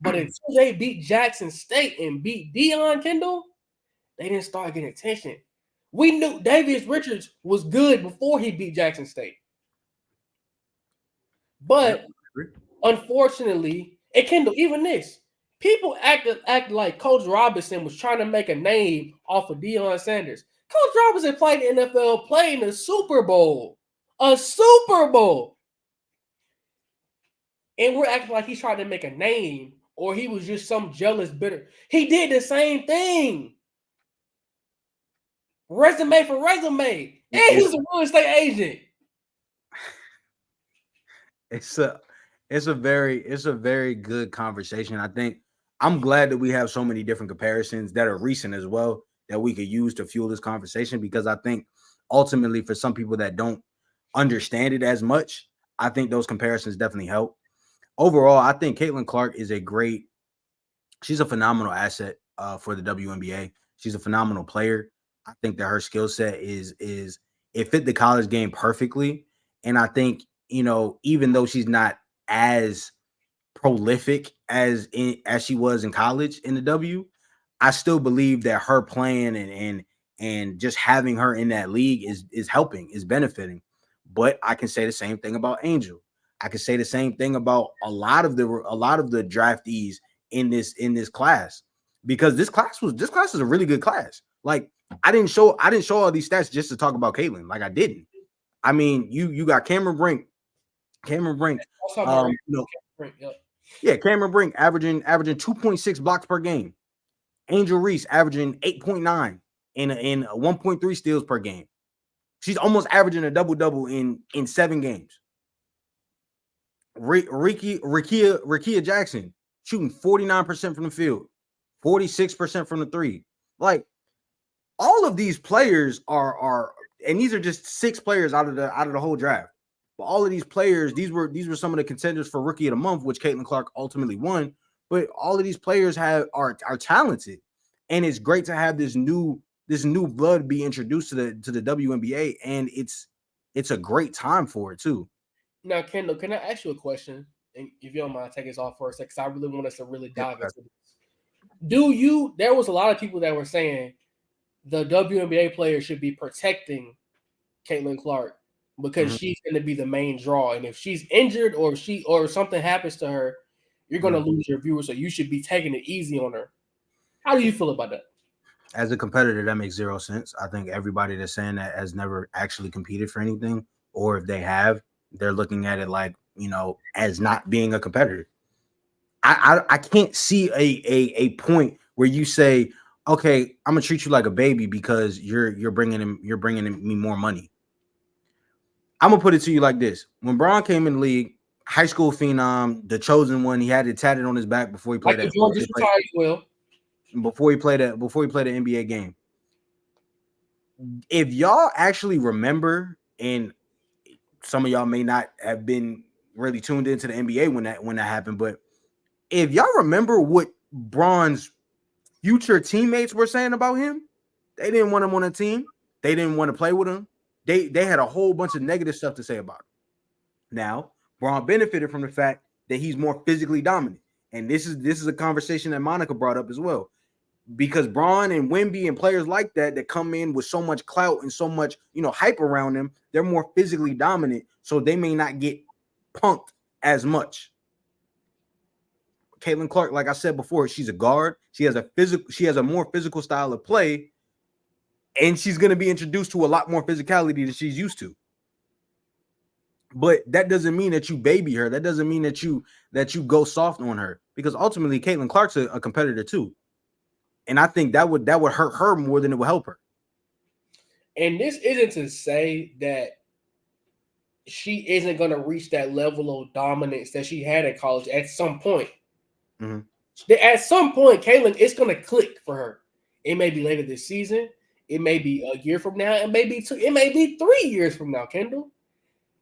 But until they beat Jackson State and beat Deion Kendal, they didn't start getting attention. We knew Davius Richards was good before he beat Jackson State. But unfortunately, and Kendal, even this, people act like Coach Robinson was trying to make a name off of Deion Sanders. Coach Robinson played in the NFL, playing a Super Bowl. A Super Bowl. And we're acting like he's trying to make a name or he was just some jealous, bitter. He did the same thing. Resume for resume. And he's a real estate agent. It's a very good conversation. I think I'm glad that we have so many different comparisons that are recent as well that we could use to fuel this conversation, because I think ultimately for some people that don't understand it as much, I think those comparisons definitely help. Overall, I think Caitlin Clark is she's a phenomenal asset for the WNBA. She's a phenomenal player. I think that her skill set it fit the college game perfectly. And I think, you know, even though she's not as prolific as she was in college in the W, I still believe that her playing and just having her in that league is helping, is benefiting. But I can say the same thing about Angel. I can say the same thing about a lot of the draftees in this class, because this class is a really good class. Like I didn't show all these stats just to talk about Caitlin. Like I didn't. I mean, you got Cameron Brink. Cameron Brink averaging 2.6 blocks per game. Angel Reese averaging 8.9 in 1.3 steals per game. She's almost averaging a double-double in 7 games. Rikia Jackson shooting 49% from the field, 46% from the three. Like all of these players are, and these are just 6 players out of the whole draft. But all of these players, these were some of the contenders for Rookie of the Month, which Caitlin Clark ultimately won. But all of these players are talented, and it's great to have this new blood be introduced to the WNBA, and it's a great time for it too. Now, Kendal, can I ask you a question? And if you don't mind, take us off for a second, because I really want us to really dive into this. There was a lot of people that were saying the WNBA players should be protecting Caitlin Clark because she's going to be the main draw. And if she's injured or something happens to her, you're going to lose your viewers. So you should be taking it easy on her. How do you feel about that? As a competitor, that makes 0 sense. I think everybody that's saying that has never actually competed for anything, or if they have, they're looking at it like, you know, as not being a competitor. I can't see a point where you say, okay, I'm gonna treat you like a baby because you're bringing in me more money. I'm gonna put it to you like this: when Braun came in the league, high school phenom, the chosen one, he had it tatted on his back before he played before he played the NBA game. If y'all actually remember, and some of y'all may not have been really tuned into the NBA when that happened. But if y'all remember what Bron's future teammates were saying about him, they didn't want him on a team. They didn't want to play with him. They had a whole bunch of negative stuff to say about him. Now, Bron benefited from the fact that he's more physically dominant. And this is a conversation that Monica brought up as well. Because Bron and Wemby and players like that come in with so much clout and so much, hype around them, they're more physically dominant, so they may not get punked as much. Caitlin Clark, like I said before, she's a guard. She has a more physical style of play, and she's going to be introduced to a lot more physicality than she's used to. But that doesn't mean that you baby her. That doesn't mean that you go soft on her, because ultimately Caitlin Clark's a competitor too. And I think that would hurt her more than it would help her. And this isn't to say that she isn't going to reach that level of dominance that she had in college at some point. Mm-hmm. At some point, Caitlin, it's going to click for her. It may be later this season. It may be a year from now. It may be 3 years from now, Kendall.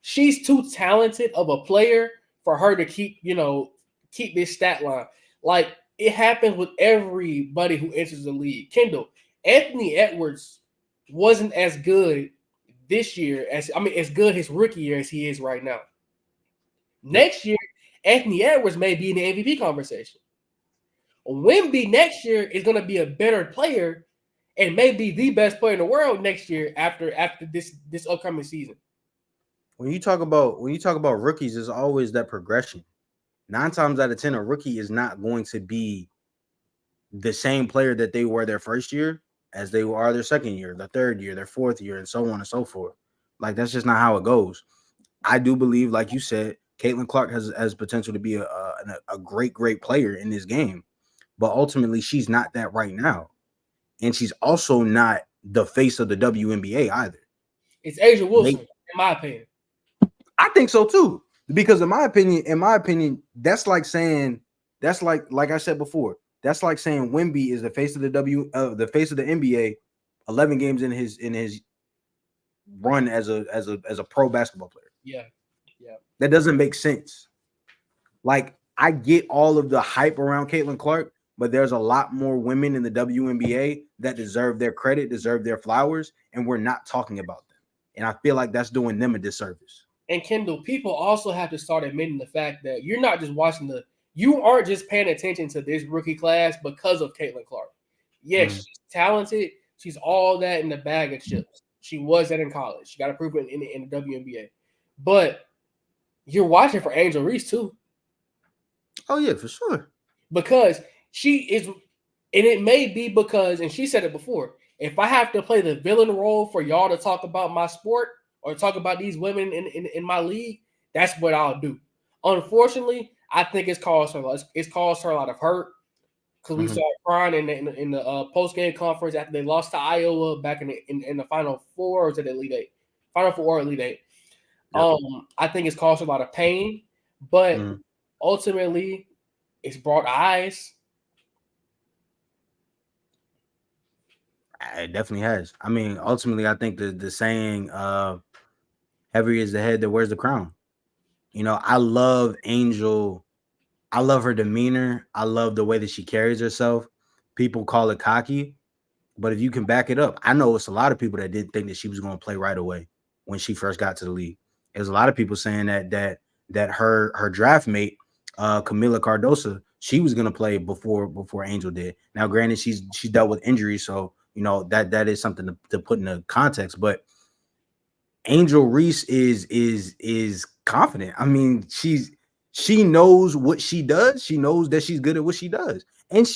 She's too talented of a player for her to keep this stat line. Like, it happens with everybody who enters the league. Kendall, Anthony Edwards wasn't as good this year as good his rookie year as he is right now. Next year, Anthony Edwards may be in the MVP conversation. Wemby next year is going to be a better player and may be the best player in the world next year after this upcoming season. When you talk about rookies, there's always that progression. 9 times out of 10, a rookie is not going to be the same player that they were their first year as they are their second year, their third year, their fourth year, and so on and so forth. Like, that's just not how it goes. I do believe, like you said, Caitlin Clark has potential to be a great player in this game, but ultimately she's not that right now, and she's also not the face of the WNBA either. It's Asia Wilson, in my opinion. I think so too. Because in my opinion, that's like I said before, that's like saying Wemby is the face of the face of the NBA, 11 games in his run as a pro basketball player. Yeah. That doesn't make sense. Like, I get all of the hype around Caitlin Clark, but there's a lot more women in the WNBA that deserve their credit, deserve their flowers, and we're not talking about them. And I feel like that's doing them a disservice. And Kendall, people also have to start admitting the fact that you aren't just paying attention to this rookie class because of Caitlin Clark. Yes, she's talented. She's all that in the bag of chips. She was that in college. She got to prove it in the WNBA. But you're watching for Angel Reese too. Oh yeah, for sure. Because she is, and it may be because, and she said it before, if I have to play the villain role for y'all to talk about my sport or talk about these women in my league, that's what I'll do. Unfortunately, I think it's caused her a lot of hurt, because we saw her crying in the post game conference after they lost to Iowa back in the Final Four, or was it Elite Eight? Final Four or Elite Eight. Yep. I think it's caused her a lot of pain, but ultimately, it's brought eyes. It definitely has. I mean, ultimately, I think the saying, heavy is the head that wears the crown. I love Angel. I love her demeanor. I love the way that she carries herself. People call it cocky, but if you can back it up, I know it's a lot of people that didn't think that she was going to play right away when she first got to the league. There's a lot of people saying that her draft mate, Camila Cardoso, she was going to play before Angel did. Now, granted, she's dealt with injuries, so that is something to put into context. But Angel Reese is confident. I mean, she knows what she does. She knows that she's good at what she does, and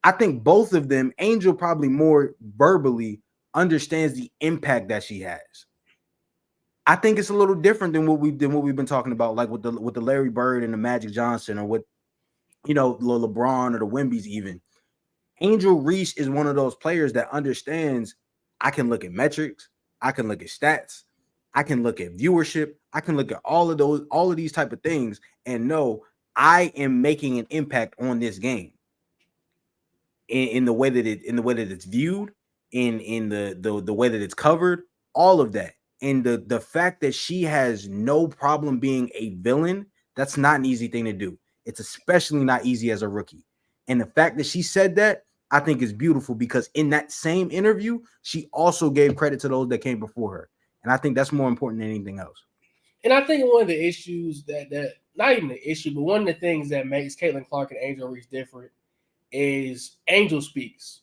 I think both of them, Angel probably more verbally understands the impact that she has. I think it's a little different than what we've been talking about, like with the Larry Bird and the Magic Johnson, or with LeBron or the Wembys even. Angel Reese is one of those players that understands I can look at metrics, I can look at stats, I can look at viewership, I can look at all of these type of things and know I am making an impact on this game in the way that it's viewed, in the way that it's covered, all of that. And the fact that she has no problem being a villain, that's not an easy thing to do. It's especially not easy as a rookie. And the fact that she said that, I think is beautiful, because in that same interview, she also gave credit to those that came before her. And I think that's more important than anything else. And I think one of the issues that not even the issue, but one of the things that makes Caitlin Clark and Angel Reese different is Angel speaks.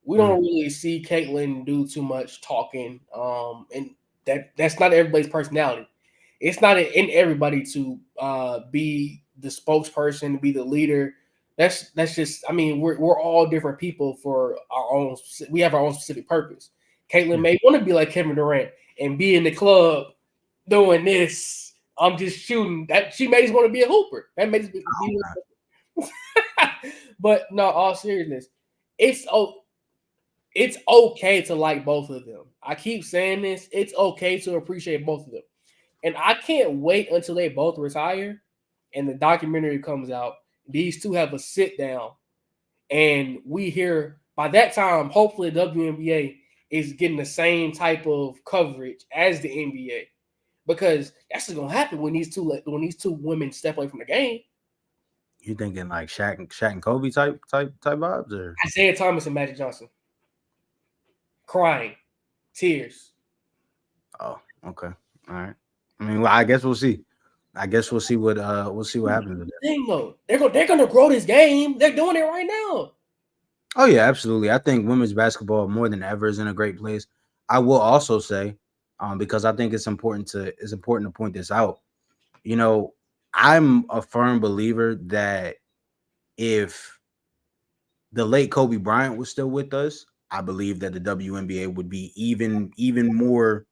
We don't really see Caitlin do too much talking, and that's not everybody's personality. It's not in everybody to be the spokesperson, be the leader. That's just. I mean, we're all different people for our own. We have our own specific purpose. Caitlin may want to be like Kevin Durant and be in the club doing this. I'm just shooting. That she may just want to be a hooper. That may just be. But no, all seriousness, it's okay to like both of them. I keep saying this. It's okay to appreciate both of them. And I can't wait until they both retire and the documentary comes out. These two have a sit down. And we hear, by that time, hopefully the WNBA is getting the same type of coverage as the NBA. Because that's what's going to happen when these two women step away from the game. You thinking like Shaq and Kobe type vibes, or Isaiah Thomas and Magic Johnson? Crying, tears. Oh, okay, all right. I mean, well, I guess we'll see. I guess we'll see what happens with that. Thing though, they're gonna grow this game. They're doing it right now. Oh yeah, absolutely. I think women's basketball more than ever is in a great place. I will also say, because I think it's important to point this out. You know, I'm a firm believer that if the late Kobe Bryant was still with us, I believe that the WNBA would be even more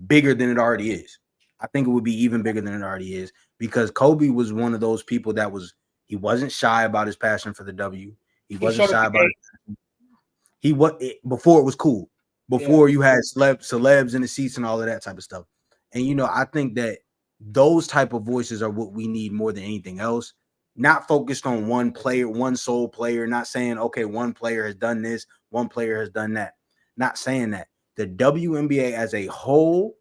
bigger than it already is. I think it would be even bigger than it already is, because Kobe was one of those people that he wasn't shy about his passion for the W. He wasn't shy about it. Before it was cool. Before you had celebs in the seats and all of that type of stuff. And you know, I think that those type of voices are what we need more than anything else. Not focused on one player, one sole player, not saying, okay, one player has done this, one player has done that. Not saying that. The WNBA as a whole,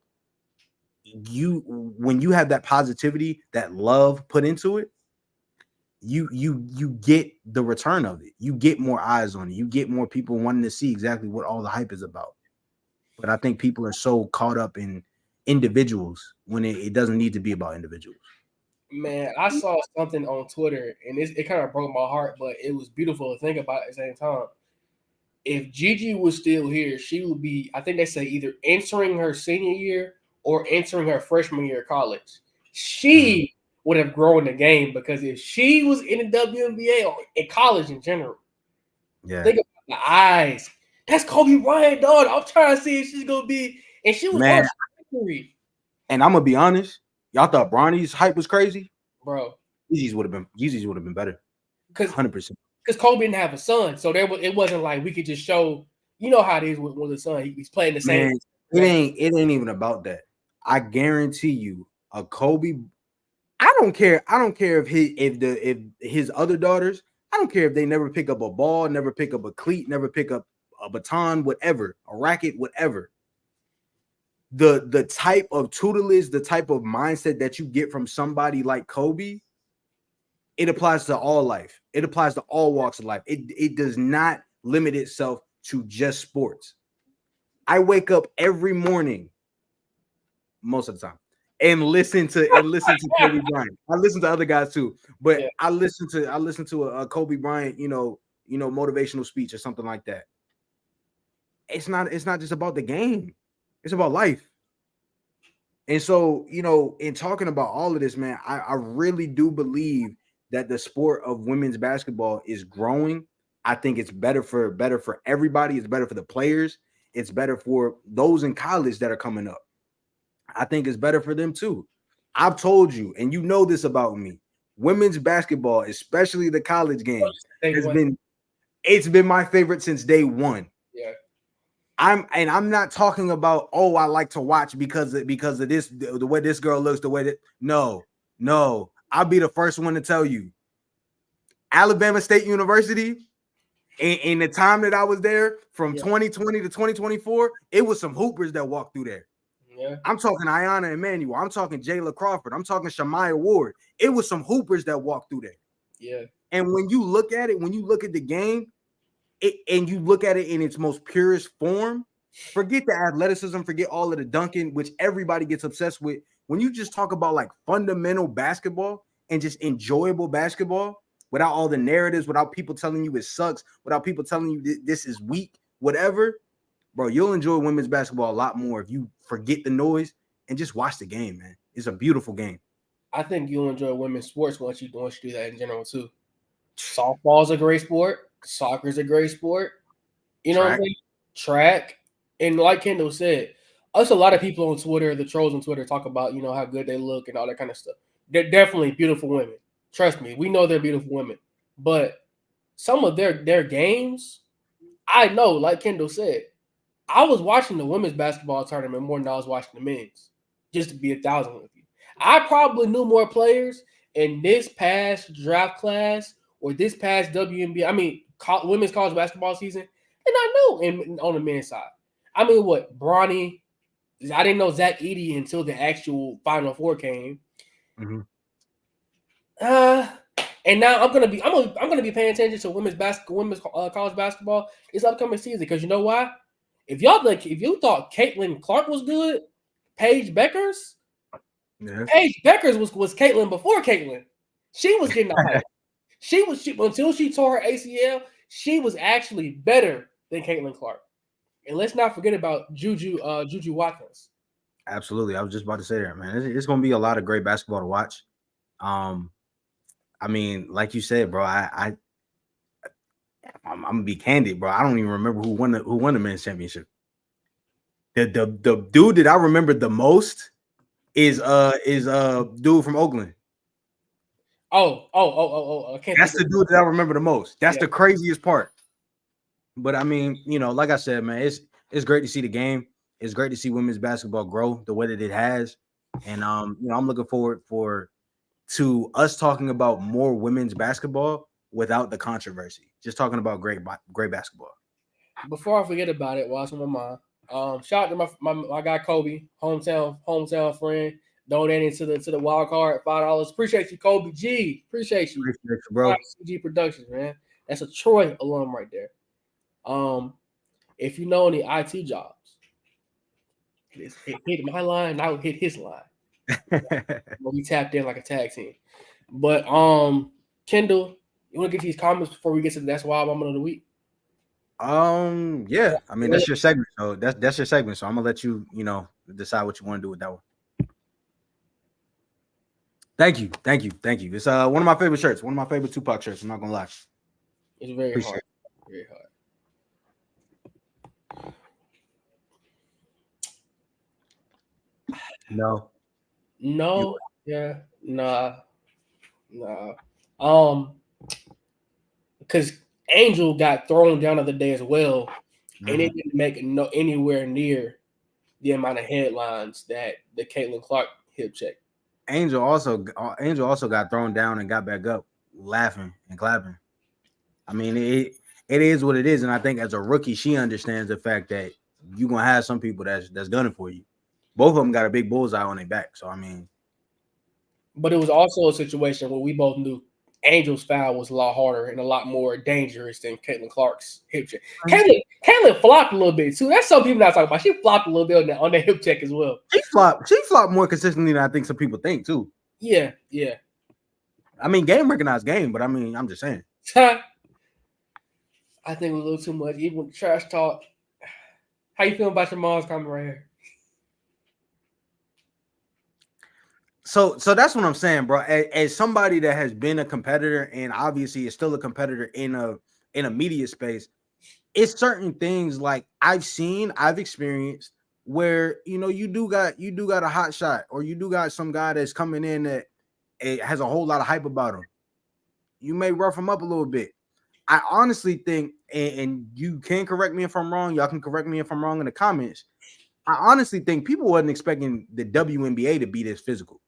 when you have that positivity, that love put into it, you get the return of it. You get more eyes on it. You get more people wanting to see exactly what all the hype is about. But I think people are so caught up in individuals when it doesn't need to be about individuals. Man, I saw something on Twitter, and it kind of broke my heart, but it was beautiful to think about at the same time. If Gigi was still here, she would be, I think they say, either entering her senior year or entering her freshman year of college. She would have grown the game, because if she was in the WNBA or in college in general, think about the eyes. That's Kobe Bryant, dog. I'm trying to see if she's going to be, and she was on trajectory. And I'm going to be honest, y'all thought Bronny's hype was crazy? Bro. Yeezys would have been better. 100%. Because Kobe didn't have a son, so it wasn't like we could just show. You know how it is with the son. He's playing the same. Man, it ain't even about that. I guarantee you, a Kobe. I don't care if his other daughters. I don't care if they never pick up a ball, never pick up a cleat, never pick up a baton, whatever, a racket, whatever. The type of tutelage, the type of mindset that you get from somebody like Kobe, it applies to all life. It applies to all walks of life. It does not limit itself to just sports. I wake up every morning, most of the time, and listen to Kobe Bryant. I listen to other guys too, but I listen to a Kobe Bryant, motivational speech or something like that. It's not just about the game. It's about life. And so, in talking about all of this, man, I really do believe that the sport of women's basketball is growing. I think it's better for everybody. It's better for the players. It's better for those in college that are coming up. I think it's better for them too. I've told you, and you know this about me, women's basketball, especially the college game, it's been my favorite since day one. Yeah. I'm not talking about, I like to watch because of this, the way this girl looks, the way that no. I'll be the first one to tell you. Alabama State University, in the time that I was there, from 2020 to 2024, it was some hoopers that walked through there. Yeah. I'm talking Ayanna Emmanuel. I'm talking Jayla Crawford. I'm talking Shamaya Ward. It was some hoopers that walked through there. Yeah. And when you look at it, when you look at the game, and you look at it in its most purest form, forget the athleticism, forget all of the dunking, which everybody gets obsessed with. When you just talk about like fundamental basketball and just enjoyable basketball without all the narratives, without people telling you it sucks, without people telling you this is weak, whatever, bro, you'll enjoy women's basketball a lot more if you forget the noise and just watch the game, man. It's a beautiful game. I think you'll enjoy women's sports once you do that in general too. Softball's a great sport. Soccer's a great sport. You know what I'm saying? Track. And like Kendall said, us a lot of people on Twitter, the trolls on Twitter, talk about, you know, how good they look and all that kind of stuff. They're definitely beautiful women. Trust me, we know they're beautiful women. But some of their games, I know, like Kendall said, I was watching the women's basketball tournament more than I was watching the men's, just to be 1,000 with you. I probably knew more players in this past draft class or this past WNBA, women's college basketball season, than I knew on the men's side. I mean, what, Bronny? I didn't know Zach Edey until the actual Final Four came. Mm-hmm. And now I'm gonna be paying attention to women's college basketball this upcoming season, because you know why? If you thought Caitlin Clark was good, Paige Beckers was Caitlin before Caitlin. She was getting the hype. Until she tore her ACL, she was actually better than Caitlin Clark. And let's not forget about Juju Watkins. Absolutely. I was just about to say that, man. It's going to be a lot of great basketball to watch. I mean, like you said, bro, I'm gonna be candid, bro. I don't even remember who won the men's championship. The dude that I remember the most is dude from Oakland. That's the dude that I remember the most. That's the craziest part. But I mean, you know, like I said, man, it's great to see the game. It's great to see women's basketball grow the way that it has. And you know, I'm looking forward to us talking about more women's basketball without the controversy. Just talking about great basketball. Before I forget about it, while it's on my mind, shout out to my guy Kobe, hometown friend, donating to the wild card $5. Appreciate you, Kobe G. Appreciate you, bro. CG Productions, man. That's a Troy alum right there. If you know any IT jobs, hit my line, I would hit his line. We tapped in like a tag team. But Kendall, you want to get these comments before we get to the That's Wild Moment of the Week? Yeah. I mean, that's your segment. So that's your segment. So I'm gonna let you, you know, decide what you want to do with that one. Thank you. It's one of my favorite shirts, one of my favorite Tupac shirts. I'm not gonna lie. It's very hard. Very hard. No. Yeah. Nah. Because Angel got thrown down the other day as well, and it didn't make anywhere near the amount of headlines that the Caitlin Clark hip check. Angel also got thrown down and got back up, laughing and clapping. I mean, it is what it is, and I think as a rookie, she understands the fact that you're gonna have some people that's gunning for you. Both of them got a big bullseye on their back, so I mean. But it was also a situation where we both knew Angel's foul was a lot harder and a lot more dangerous than Caitlin Clark's hip check. Caitlin flopped a little bit too. That's something people not talking about. She flopped a little bit on that hip check as well. She flopped more consistently than I think some people think too. Yeah. I mean, game recognized game, but I mean, I'm just saying. I think it was a little too much. Even with the trash talk. How you feeling about your mom's comment right here? So that's what I'm saying, bro. As somebody that has been a competitor and obviously is still a competitor in a media space, it's certain things like I've experienced where, you know, you do got a hot shot, or you do got some guy that's coming in that has a whole lot of hype about him. You may rough him up a little bit. I honestly think, and you can correct me if I'm wrong, y'all can correct me if I'm wrong in the comments. I honestly think people wasn't expecting the WNBA to be this physical.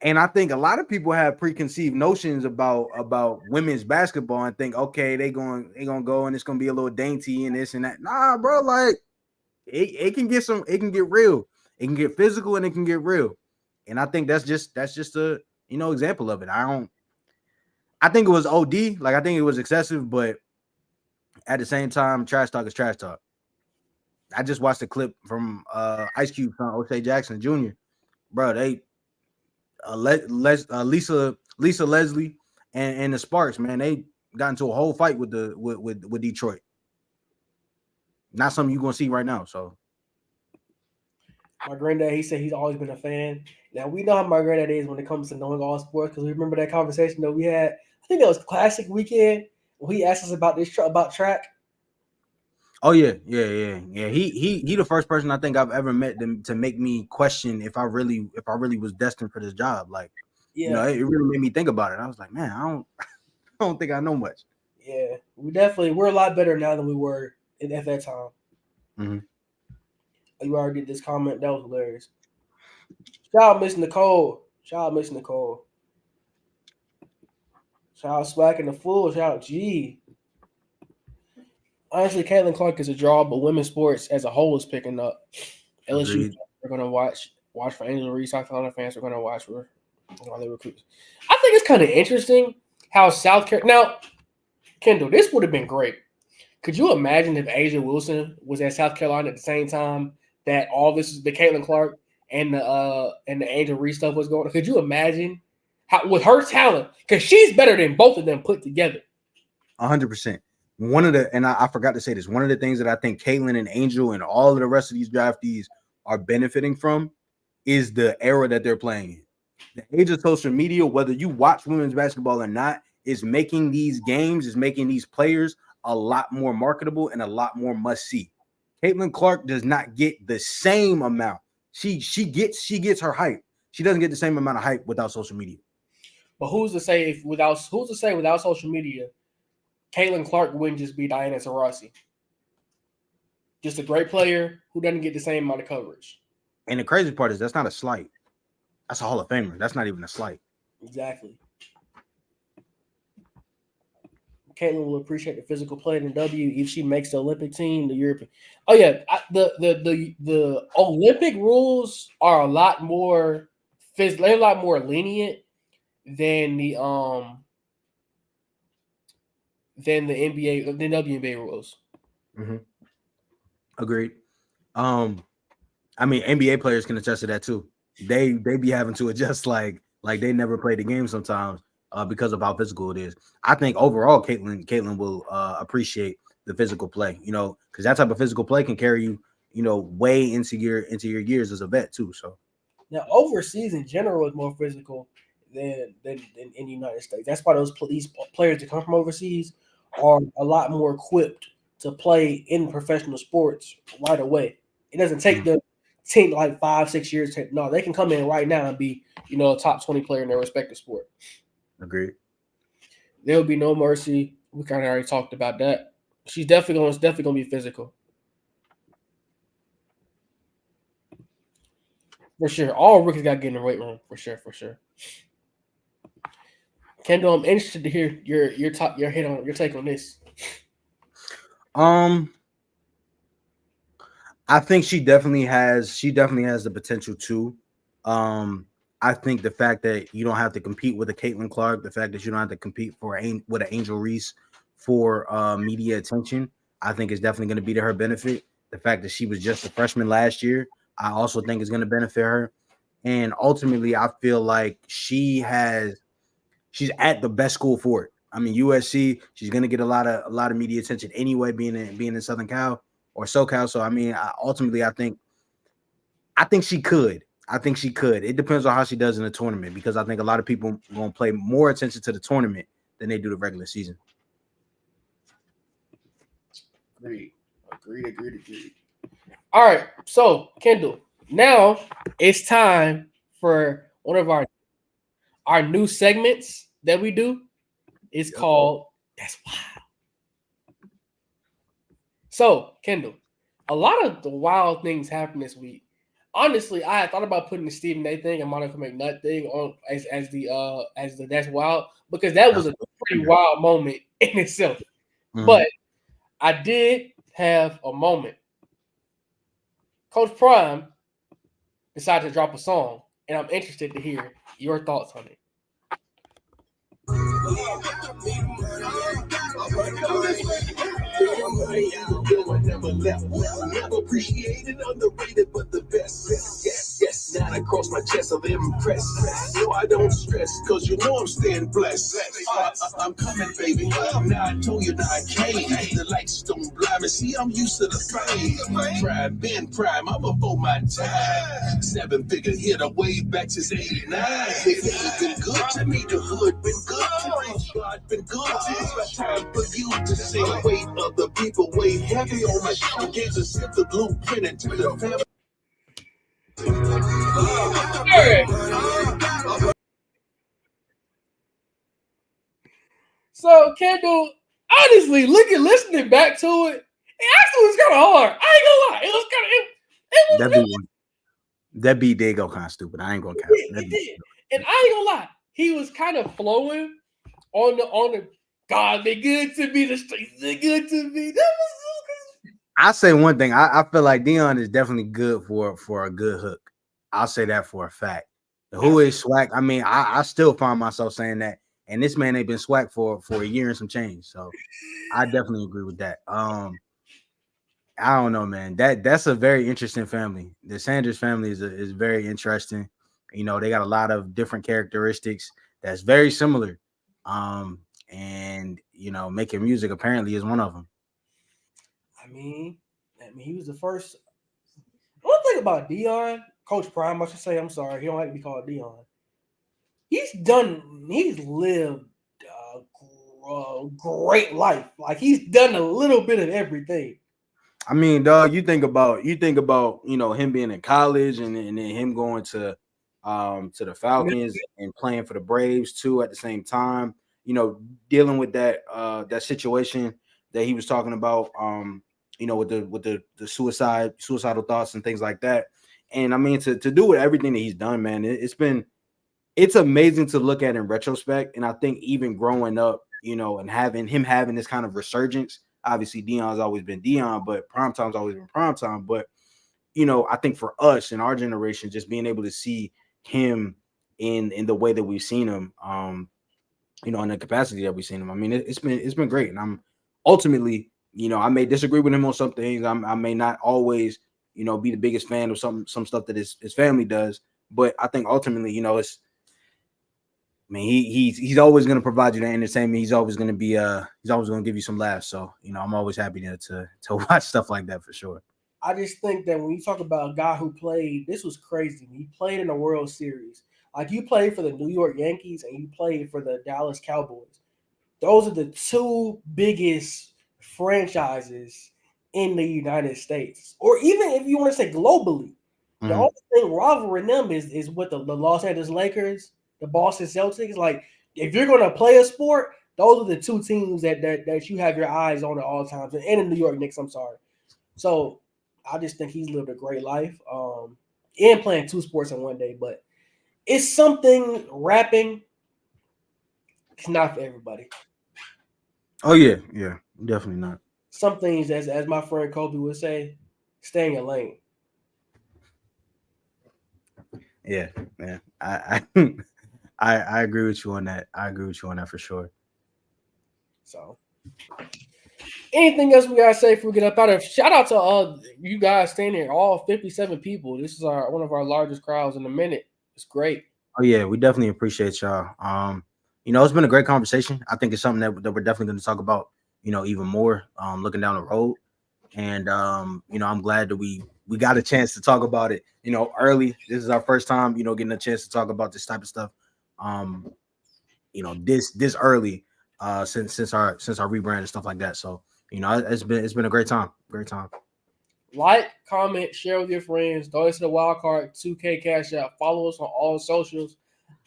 And I think a lot of people have preconceived notions about women's basketball and think, okay, they gonna go and it's gonna be a little dainty and this and that. Nah, bro, like It can get real. It can get physical and it can get real. And I think that's just a example of it. I think it was OD, like I think it was excessive, but at the same time, trash talk is trash talk. I just watched a clip from Ice Cube from O'Shea Jackson Jr. Bro, they Lisa Leslie and the Sparks, man, they got into a whole fight with Detroit. Not something you're gonna see right now. So my granddad, he said he's always been a fan. Now we know how my granddad is when it comes to knowing all sports, because we remember that conversation that we had. I think that was Classic Weekend when he asked us about about track. Oh yeah. He the first person I think I've ever met to make me question if I really was destined for this job. Like, it really made me think about it. I was like, man, I don't think I know much. Yeah, we're a lot better now than we were at that time. Mm-hmm. You already did this comment. That was hilarious. Shout out Miss Nicole. Shout out Swag and the Fool. Shout out G. Honestly, Caitlin Clark is a draw, but women's sports as a whole is picking up. LSU are going to watch for Angel Reese. South Carolina fans are going to watch for all the recruits. I think it's kind of interesting how South Carolina. Now, Kendall, this would have been great. Could you imagine if Asia Wilson was at South Carolina at the same time that all this, the Caitlin Clark and the Angel Reese stuff was going on? Could you imagine how with her talent? Because she's better than both of them put together. 100%. I forgot to say this. One of the things that I think Caitlin and Angel and all of the rest of these draftees are benefiting from is the era that they're playing in. The age of social media, whether you watch women's basketball or not, is making these games, is making these players a lot more marketable and a lot more must-see. Caitlin Clark does not get the same amount. She gets her hype. She doesn't get the same amount of hype without social media. But who's to say without social media, Caitlin Clark wouldn't just be Diana Taurasi? Just a great player who doesn't get the same amount of coverage. And the crazy part is that's not a slight. That's a Hall of Famer. That's not even a slight. Exactly. Caitlin will appreciate the physical play in the W if she makes the Olympic team, the European. Oh yeah, the Olympic rules are a lot more they're a lot more lenient than the NBA, the WNBA rules. Mm-hmm. Agreed. I mean, NBA players can attest to that too. They be having to adjust like they never played the game sometimes because of how physical it is. I think overall, Caitlin will appreciate the physical play. Because that type of physical play can carry you, way into your years as a vet too. So now, overseas in general is more physical than in the United States. That's why those players that come from overseas are a lot more equipped to play in professional sports right away. It doesn't take them like 5-6 years. No, they can come in right now and be, a top 20 player in their respective sport. Agreed. There will be no mercy. We kind of already talked about that. She's definitely gonna be physical. For sure. All rookies got to get in the weight room. For sure. Kendall, I'm interested to hear your take on this. I think she definitely has the potential to. I think the fact that you don't have to compete with a Caitlin Clark, the fact that you don't have to compete with an Angel Reese for media attention, I think is definitely going to be to her benefit. The fact that she was just a freshman last year, I also think is going to benefit her. And ultimately, I feel like she's at the best school for it. I mean, USC, she's going to get a lot of media attention anyway, being in Southern Cal or SoCal. So I mean, I think she could. It depends on how she does in the tournament, because I think a lot of people are going to pay more attention to the tournament than they do the regular season. Agreed. All right. So, Kendall, now it's time for one of our new segments that we do. It's called That's Wild. So, Kendall, a lot of the wild things happened this week. Honestly, I had thought about putting the Stephen A thing and Monica McNutt thing on as the That's Wild, because that was a pretty wild moment in itself. Mm-hmm. But I did have a moment Coach Prime decided to drop a song, and I'm interested to hear your thoughts on it. Never left, never appreciated, underrated, but the best. Yes, now I cross my chest, I'm impressed. No, I don't stress, cause you know I'm staying blessed. I'm coming, baby. Now I told you that I came. The lights don't blind me. See, I'm used to the fame. Prime, been prime, I'm before my time. 7-figure hit, a way back since 89. They've been good to me, the hood been good to me. God been good to me. It's time for you to say, weight of the people, weight heavy on my shoulders. A simple blueprint into the family. So, Kendall, honestly, listening back to it, it actually was kind of hard. I ain't gonna lie. It was kind of that beat did go kind of stupid. I ain't gonna count. It did. And I ain't gonna lie. He was kind of flowing on the God, they good to me. The streets, they good to me. That was so good. I say one thing. I feel like Dion is definitely good for a good hook. I'll say that for a fact. Who is swag? I mean, I still find myself saying that. And this man ain't been swag for a year and some change. So I definitely agree with that. I don't know, man. That's a very interesting family. The Sanders family is very interesting. You know, they got a lot of different characteristics that's very similar. And you know, making music apparently is one of them. I mean, he was the first. One thing about Dion, Coach Prime, I should say, I'm sorry, he don't like to be called Dion. He's lived a great life. Like, he's done a little bit of everything. I mean, dog, you think about, you know, him being in college and then him going to the Falcons and playing for the Braves too at the same time, you know, dealing with that situation that he was talking about, you know, with the suicidal thoughts and things like that. And I mean, to do with everything that he's done, man, it's amazing to look at in retrospect. And I think even growing up, you know, and having this kind of resurgence, obviously Dion's always been Dion, but Primetime's always been Primetime. But, you know, I think for us in our generation, just being able to see him in the way that we've seen him, you know, in the capacity that we've seen him. I mean, it's been great. And I'm ultimately, you know, I may disagree with him on some things. I may not always, you know, be the biggest fan of some stuff that his family does. But I think ultimately, you know, I mean, he's always going to provide you the entertainment. He's always going to be he's always going to give you some laughs. So, you know, I'm always happy to watch stuff like that for sure. I just think that when you talk about a guy who played, this was crazy. He played in the World Series. Like, you played for the New York Yankees and you played for the Dallas Cowboys. Those are the two biggest franchises in the United States. Or even if you want to say globally, the only thing rivaling them is with the Los Angeles Lakers, the Boston Celtics. Like, if you're going to play a sport, those are the two teams that you have your eyes on at all times. And the New York Knicks, I'm sorry. So I just think he's lived a great life. And playing two sports in one day. But it's something, rapping, it's not for everybody. Oh, yeah, definitely not. Some things, as my friend Kobe would say, stay in your lane. Yeah. I agree with you on that. I agree with you on that for sure. So, anything else we gotta say before we get up out of? Shout out to you guys staying here, all 57 people. This is one of our largest crowds in a minute. It's great. Oh yeah, we definitely appreciate y'all. You know, it's been a great conversation. I think it's something that we're definitely going to talk about, you know, even more looking down the road. And you know, I'm glad that we got a chance to talk about it, you know, early. This is our first time, you know, getting a chance to talk about this type of stuff. You know, this early since our rebrand and stuff like that. So, you know, it's been a great time. Great time. Like, comment, share with your friends. Donate to the Wild Card 2K Cash App. Follow us on all socials.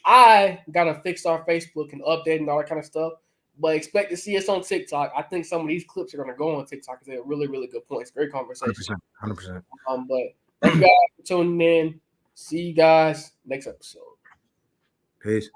I gotta fix our Facebook and update and all that kind of stuff. But expect to see us on TikTok. I think some of these clips are gonna go on TikTok because they're really, really good points. Great conversation. 100%. But thank you guys for tuning in. See you guys next episode. Peace.